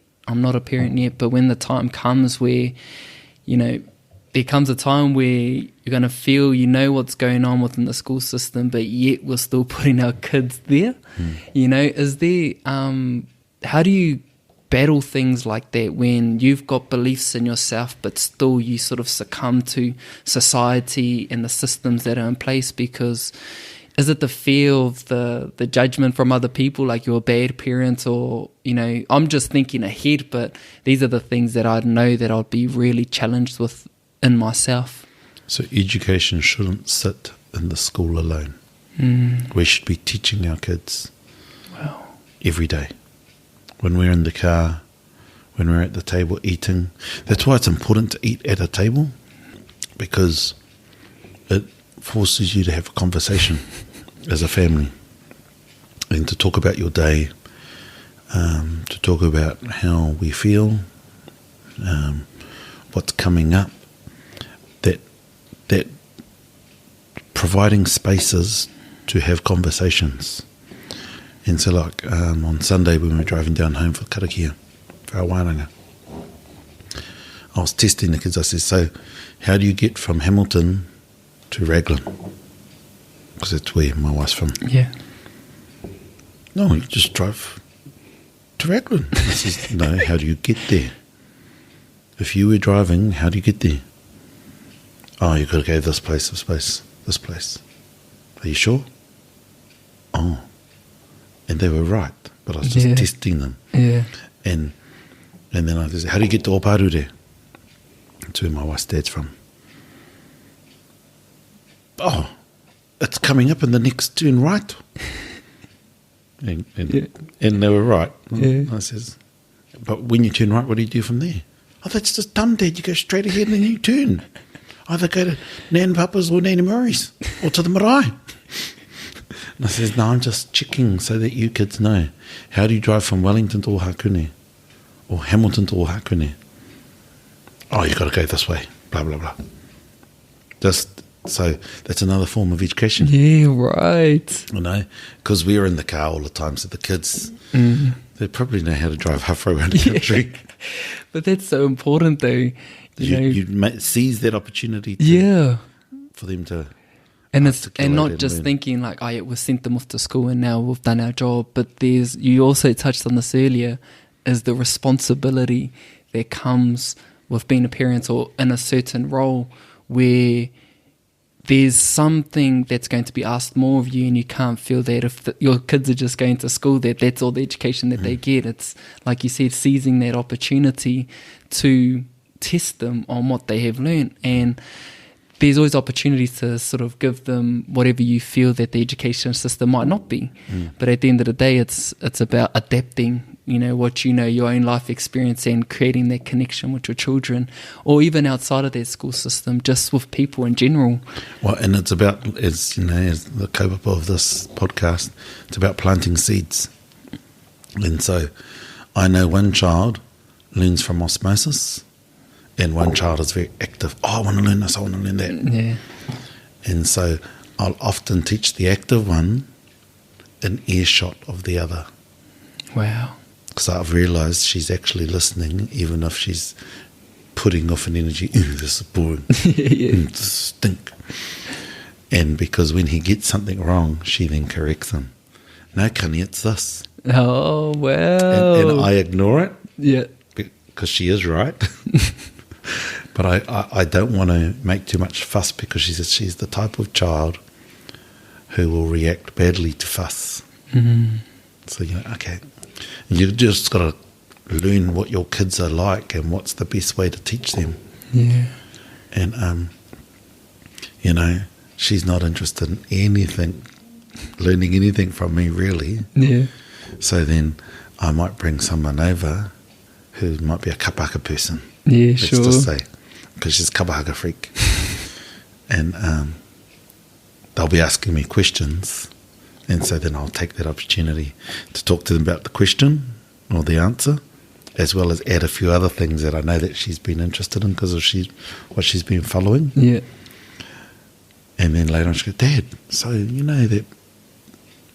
But when the time comes where, you know, there comes a time where you're going to feel you know what's going on within the school system, but yet we're still putting our kids there. You know, is there how do you battle things like that when you've got beliefs in yourself but still you sort of succumb to society and the systems that are in place? Because is it the fear of the judgment from other people, like you're a bad parent, or, you know, I'm just thinking ahead, but these are the things that I know that I'd be really challenged with in myself. So education shouldn't sit in the school alone. We should be teaching our kids every day. When we're in the car, when we're at the table eating. That's why it's important to eat at a table, because it forces you to have a conversation as a family and to talk about your day, to talk about how we feel, what's coming up, that providing spaces to have conversations. And so like on Sunday when we were driving down home for karakia, for our wānanga, I was testing the kids. I said, so how do you get from Hamilton to Raglan? Because that's where my wife's from. Yeah. No, you just drive to Raglan. I says, no, how do you get there? If you were driving, how do you get there? Oh, you've got to go this place, this place, this place. Are you sure? Oh. And they were right, but I was just testing them. Yeah. And then I said, how do you get to Oparure? That's where my wife's dad's from. Oh, it's coming up in the next turn right. And they were right. Yeah. I says, but when you turn right, what do you do from there? Oh, that's just done, Dad. You go straight ahead and then you turn. Either go to Nan Papa's or Nani Murray's or to the marae. And I says, no, I'm just checking so that you kids know. How do you drive from Wellington to Ohakune or Hamilton to Ohakune? Oh, you've got to go this way, blah, blah, blah. Just so that's another form of education. Yeah, right. You know, because we're in the car all the time, so the kids, they probably know how to drive halfway around the country. But that's so important though. You seize that opportunity for them to... And not just thinking like, oh yeah, we've sent them off to school and now we've done our job, but you also touched on this earlier, is the responsibility that comes with being a parent or in a certain role where there's something that's going to be asked more of you, and you can't feel that if your kids are just going to school, that's all the education that they get. It's like you said, seizing that opportunity to test them on what they have learned. And there's always opportunities to sort of give them whatever you feel that the education system might not be. But at the end of the day, it's about adapting, your own life experience and creating that connection with your children, or even outside of their school system, just with people in general. Well, and it's about, as the kaupapa of this podcast, it's about planting seeds. And so I know one child learns from osmosis, and one child is very active. Oh, I want to learn this, I want to learn that. Yeah. And so I'll often teach the active one in earshot of the other. Wow. Because I've realised she's actually listening, even if she's putting off an energy. This is boring. This stink. And because when he gets something wrong, she then corrects him. No, Kani, it's this. Oh, wow. And I ignore it. Yeah. Because she is right. But I don't want to make too much fuss, because she's the type of child who will react badly to fuss. Mm-hmm. So, okay. You've just got to learn what your kids are like and what's the best way to teach them. Yeah. And, she's not interested in anything, learning anything from me, really. Yeah. So then I might bring someone over who might be a kapahaka person. Yeah, let's sure. just say, because she's a kapahaka freak. And they'll be asking me questions, And so then I'll take that opportunity to talk to them about the question or the answer, as well as add a few other things that I know that she's been interested in because of what she's been following. Yeah. And then later on she goes, Dad, so you know that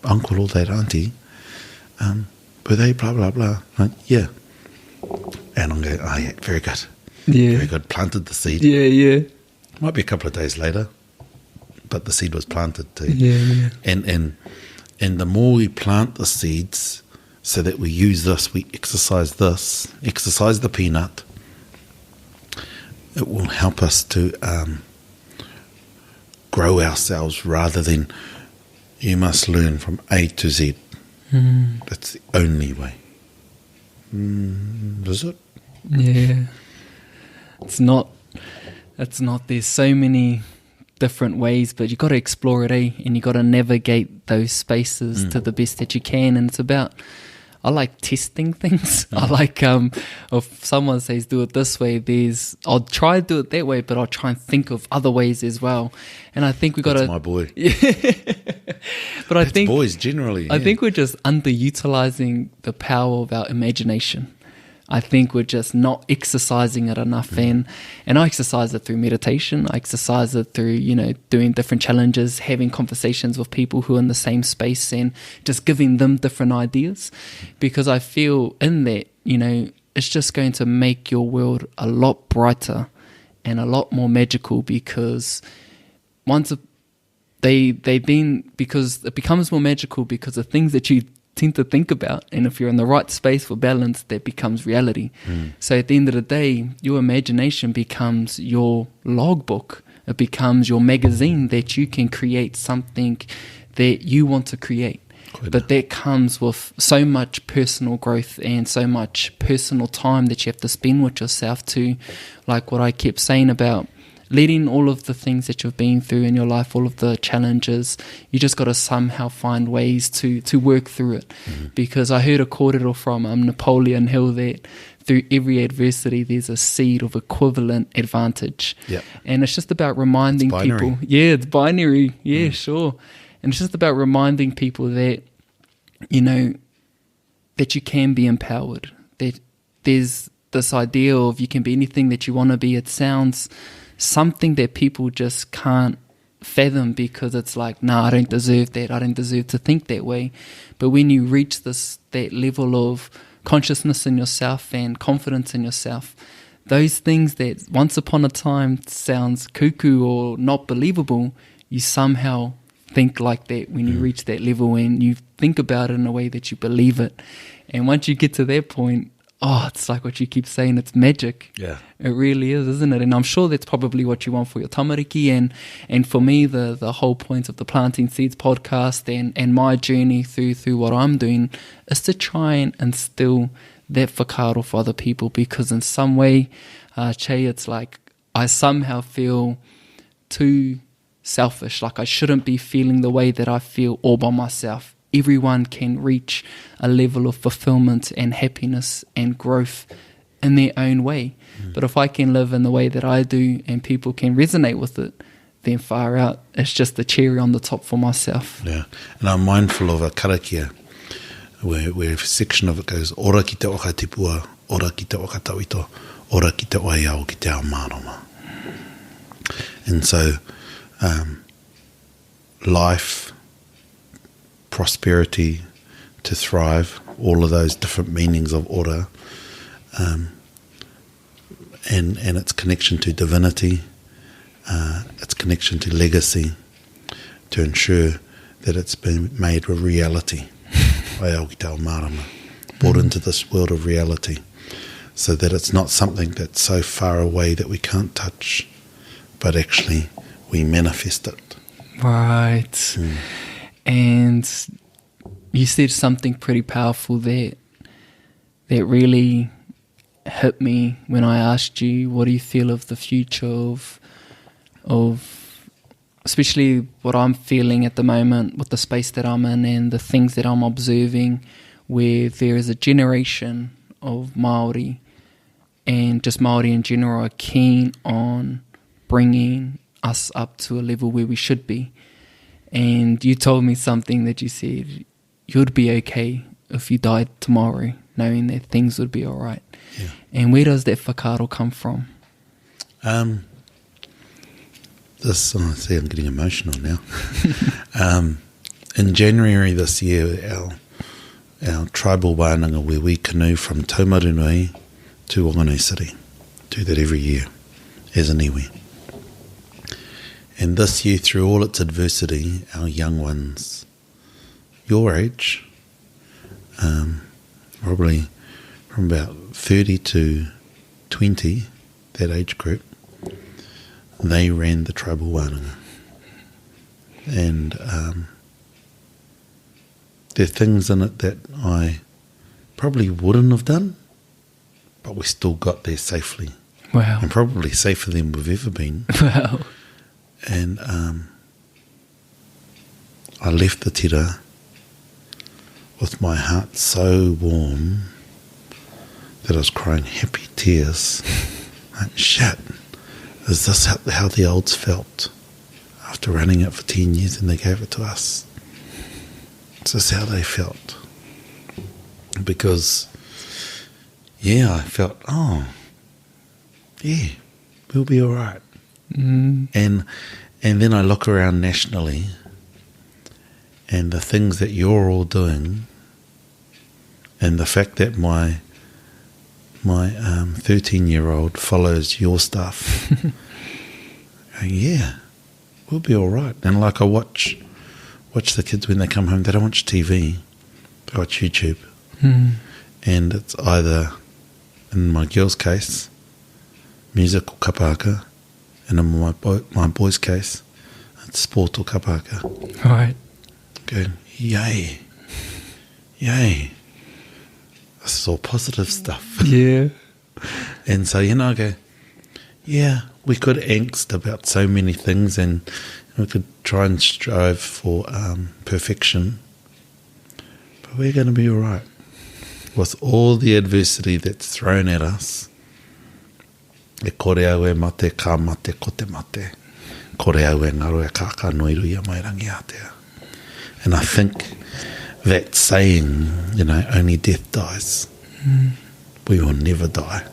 uncle or that auntie, were they blah, blah, blah? Like, yeah. And I'm going, oh yeah, very good. Yeah. Very good. Planted the seed. Yeah, yeah. Might be a couple of days later, but the seed was planted too. Yeah, yeah. And the more we plant the seeds so that we use this, we exercise the peanut, it will help us to grow ourselves rather than you must learn from A to Z. That's the only way. Is it? Yeah. It's not, there's so many different ways, but you got to explore it, and you got to navigate those spaces to the best that you can. And it's about, I like testing things. I like, if someone says do it this way, I'll try to do it that way, but I'll try and think of other ways as well. And I think we got to. That's my boy. Yeah. But I think boys generally. I think we're just underutilizing the power of our imagination. I think we're just not exercising it enough. And I exercise it through meditation. I exercise it through, doing different challenges, having conversations with people who are in the same space and just giving them different ideas. Because I feel in that, it's just going to make your world a lot brighter and a lot more magical, because once because it becomes more magical because the things that you tend to think about, and if you're in the right space for balance, that becomes reality. So at the end of the day, your imagination becomes your logbook. It becomes your magazine that you can create something that you want to create. But that comes with so much personal growth and so much personal time that you have to spend with yourself, to, like what I kept saying about letting all of the things that you've been through in your life, all of the challenges, you just got to somehow find ways to work through it. Because I heard a kōrero from Napoleon Hill that through every adversity there's a seed of equivalent advantage. Yep. And it's just about reminding people. Yeah, it's binary. Yeah, sure. And it's just about reminding people that, that you can be empowered, that there's this idea of you can be anything that you want to be. It sounds something that people just can't fathom, because it's like, I don't deserve that. I don't deserve to think that way. But when you reach that level of consciousness in yourself and confidence in yourself, those things that once upon a time sounds cuckoo or not believable, you somehow think like that when you reach that level, and you think about it in a way that you believe it. And once you get to that point, it's like what you keep saying, it's magic. Yeah. It really is, isn't it? And I'm sure that's probably what you want for your tamariki. And for me, the whole point of the Planting Seeds podcast and my journey through what I'm doing is to try and instill that whakaaro for other people, because in some way, Che, it's like I somehow feel too selfish, like I shouldn't be feeling the way that I feel all by myself. Everyone can reach a level of fulfillment and happiness and growth in their own way. But if I can live in the way that I do and people can resonate with it, then far out, it's just the cherry on the top for myself. Yeah, and I'm mindful of a karakia where a section of it goes, ora ki te oka te pua, ora ki te oka tawito, ora ki te oiao ki te ao Māori. And so life, prosperity, to thrive, all of those different meanings of ora, and its connection to divinity, its connection to legacy, to ensure that it's been made a reality. Waho ki te ao Māori, brought into this world of reality, so that it's not something that's so far away that we can't touch, but actually we manifest it. Right. And you said something pretty powerful that really hit me when I asked you, what do you feel of the future of especially what I'm feeling at the moment with the space that I'm in and the things that I'm observing, where there is a generation of Māori and just Māori in general are keen on bringing us up to a level where we should be. And you told me something that you said, you'd be okay if you died tomorrow, knowing that things would be all right. Yeah. And where does that whakaaro come from? See, I'm getting emotional now. In January this year, our tribal wānanga, where we canoe from Taumarunui to Whanganui City, do that every year as an iwi. And this year, through all its adversity, our young ones, your age, probably from about 30 to 20, that age group, they ran the tribal wānanga. And there are things in it that I probably wouldn't have done, but we still got there safely. Wow. And probably safer than we've ever been. Wow. And I left the tira with my heart so warm that I was crying happy tears. Like, shit, is this how the olds felt after running it for 10 years and they gave it to us? Is this how they felt? Because, yeah, I felt, oh, yeah, we'll be all right. Mm. And then I look around nationally and the things that you're all doing and the fact that my 13-year-old follows your stuff. Yeah, we'll be all right. And like I watch the kids when they come home, they don't watch TV, they watch YouTube. Mm. And it's either, in my girl's case, music or kapaka, and in my boy's case, it's sport or kapaka. Right. Going, yay, yay. This is all positive stuff. Yeah. And so, I go, yeah, we could angst about so many things and we could try and strive for perfection, but we're going to be all right. With all the adversity that's thrown at us, e kore au e mate, ka mate, ko te mate. Kore au e ngaro e kāka noiru ia mai rangi Aotea. And I think that saying, only death dies. Mm. We will never die.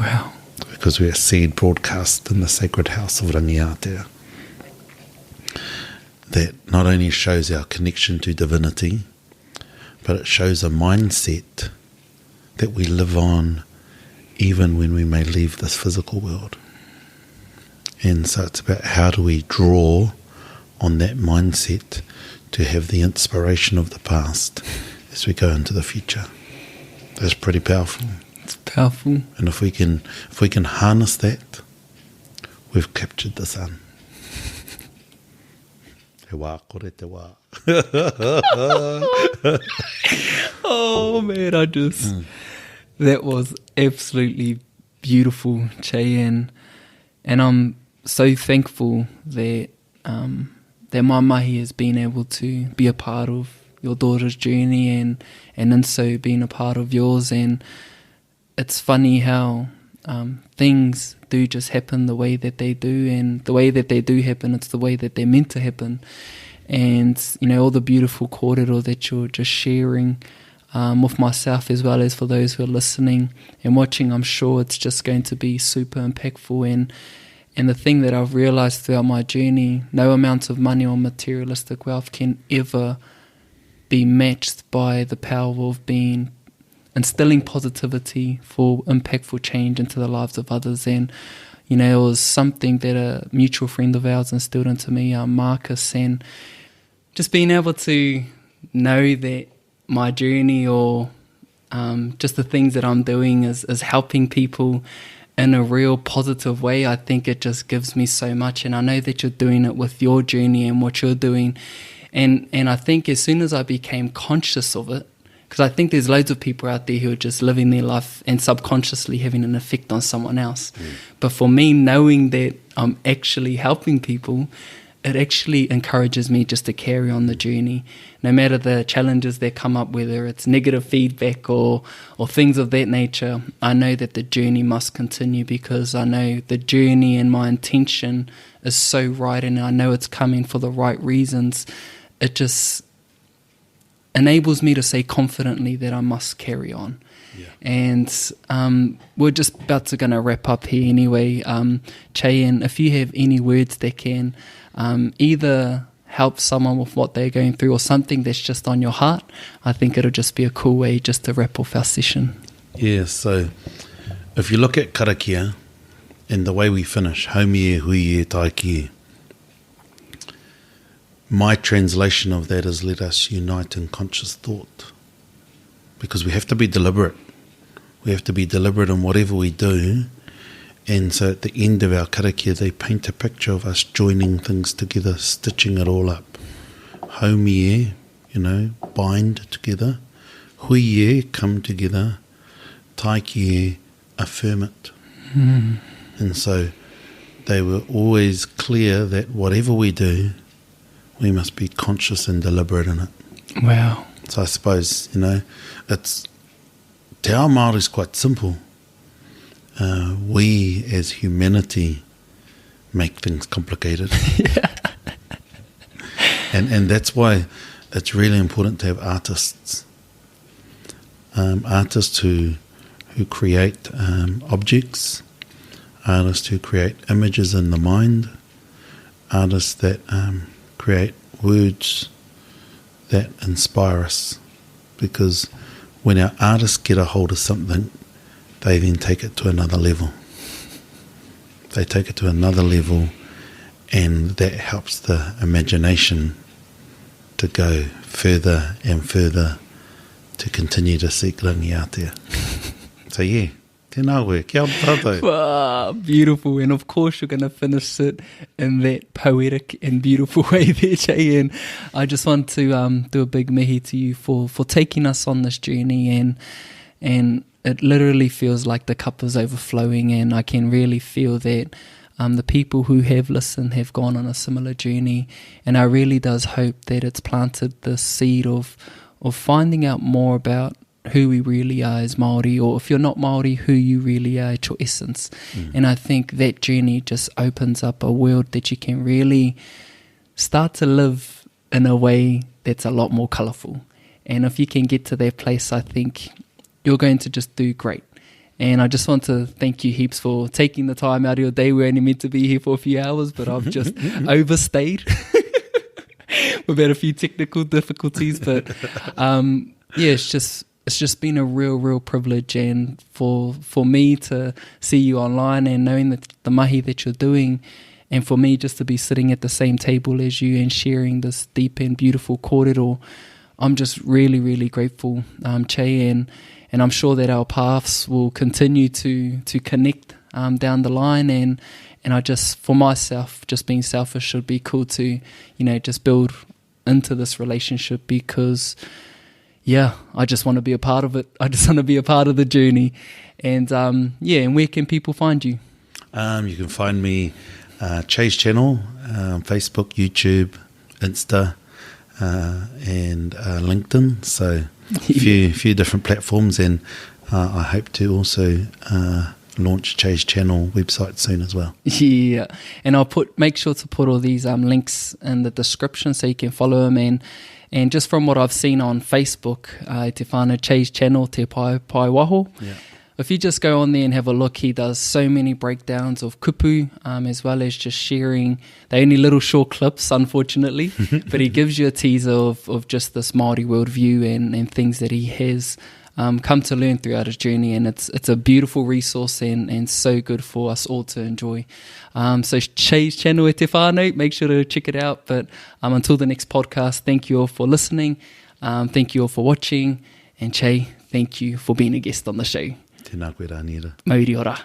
Wow. Because we are seed broadcast in the sacred house of Rangi Aotea. That not only shows our connection to divinity, but it shows a mindset that we live on even when we may leave this physical world. And so it's about how do we draw on that mindset to have the inspiration of the past as we go into the future. That's pretty powerful. It's powerful. And if we can harness that, we've captured the sun. Te wā, kore te wā. Oh man, that was absolutely beautiful, Cheyenne. And I'm so thankful that that my mahi has been able to be a part of your daughter's journey and also being a part of yours. And it's funny how things do just happen the way that they do, and the way that they do happen, it's the way that they're meant to happen. And all the beautiful kōrero that you're just sharing with myself as well as for those who are listening and watching, I'm sure it's just going to be super impactful. And the thing that I've realized throughout my journey, no amount of money or materialistic wealth can ever be matched by the power of instilling positivity for impactful change into the lives of others. And it was something that a mutual friend of ours instilled into me, Marcus, and just being able to know that my journey or just the things that I'm doing is helping people in a real positive way. I think it just gives me so much, and I know that you're doing it with your journey and what you're doing. And I think as soon as I became conscious of it, because I think there's loads of people out there who are just living their life and subconsciously having an effect on someone else. But for me, knowing that I'm actually helping people, it actually encourages me just to carry on the journey. No matter the challenges that come up, whether it's negative feedback or things of that nature, I know that the journey must continue, because I know the journey and my intention is so right, and I know it's coming for the right reasons. It just enables me to say confidently that I must carry on. Yeah. And we're just about to gonna wrap up here anyway. Cheyenne, if you have any words that can either help someone with what they're going through or something that's just on your heart, I think it'll just be a cool way just to wrap off our session. Yeah, so if you look at karakia and the way we finish, haumie, huie, taikie, my translation of that is let us unite in conscious thought. Because we have to be deliberate. We have to be deliberate in whatever we do. And so at the end of our karakia, they paint a picture of us joining things together, stitching it all up. Haumie, bind together. Huie, come together. Taikie, affirm it. Mm. And so they were always clear that whatever we do, we must be conscious and deliberate in it. Wow. So I suppose, it's Te Ao Māori is quite simple. We as humanity make things complicated. Yeah. And that's why it's really important to have artists. Artists who create objects, artists who create images in the mind, artists that create words that inspire us, because when our artists get a hold of something, they then take it to another level. They take it to another level, and that helps the imagination to go further and further to continue to seek rangiatea. So yeah, tēnā koe, kia ora tātou. Wow, beautiful. And of course you're going to finish it in that poetic and beautiful way there, Jay. And I just want to do a big mihi to you for taking us on this journey, and it literally feels like the cup is overflowing, and I can really feel that the people who have listened have gone on a similar journey, and I really does hope that it's planted the seed of finding out more about who we really are as Māori, or if you're not Māori, who you really are at your essence. And I think that journey just opens up a world that you can really start to live in a way that's a lot more colourful. And if you can get to that place, I think you're going to just do great. And I just want to thank you heaps for taking the time out of your day. We're only meant to be here for a few hours, but I've just overstayed. We've had a few technical difficulties, but yeah, it's just been a real privilege, and for me to see you online and knowing that the mahi that you're doing, and for me just to be sitting at the same table as you and sharing this deep and beautiful kōrero, I'm just really grateful, Che, and I'm sure that our paths will continue to connect down the line, and I just, for myself, just being selfish, should be cool to, just build into this relationship, because yeah, I just want to be a part of it. I just want to be a part of the journey. And and where can people find you? You can find me Chase channel, Facebook, YouTube, Insta, and LinkedIn. So a few different platforms, and I hope to also launch Chase channel website soon as well. Yeah, and I'll make sure to put all these links in the description so you can follow them. And just from what I've seen on Facebook, te whānau Chase channel, te Paepae Waho. Yeah. If you just go on there and have a look, he does so many breakdowns of kupu, as well as just sharing. They're only little short clips, unfortunately, but he gives you a teaser of just this Māori worldview and things that he has come to learn throughout his journey, and it's a beautiful resource and so good for us all to enjoy. So Che's channel e te whānau, make sure to check it out. But until the next podcast, thank you all for listening, thank you all for watching, and Che, thank you for being a guest on the show. Tēnā koe Raniera. Mauri ora.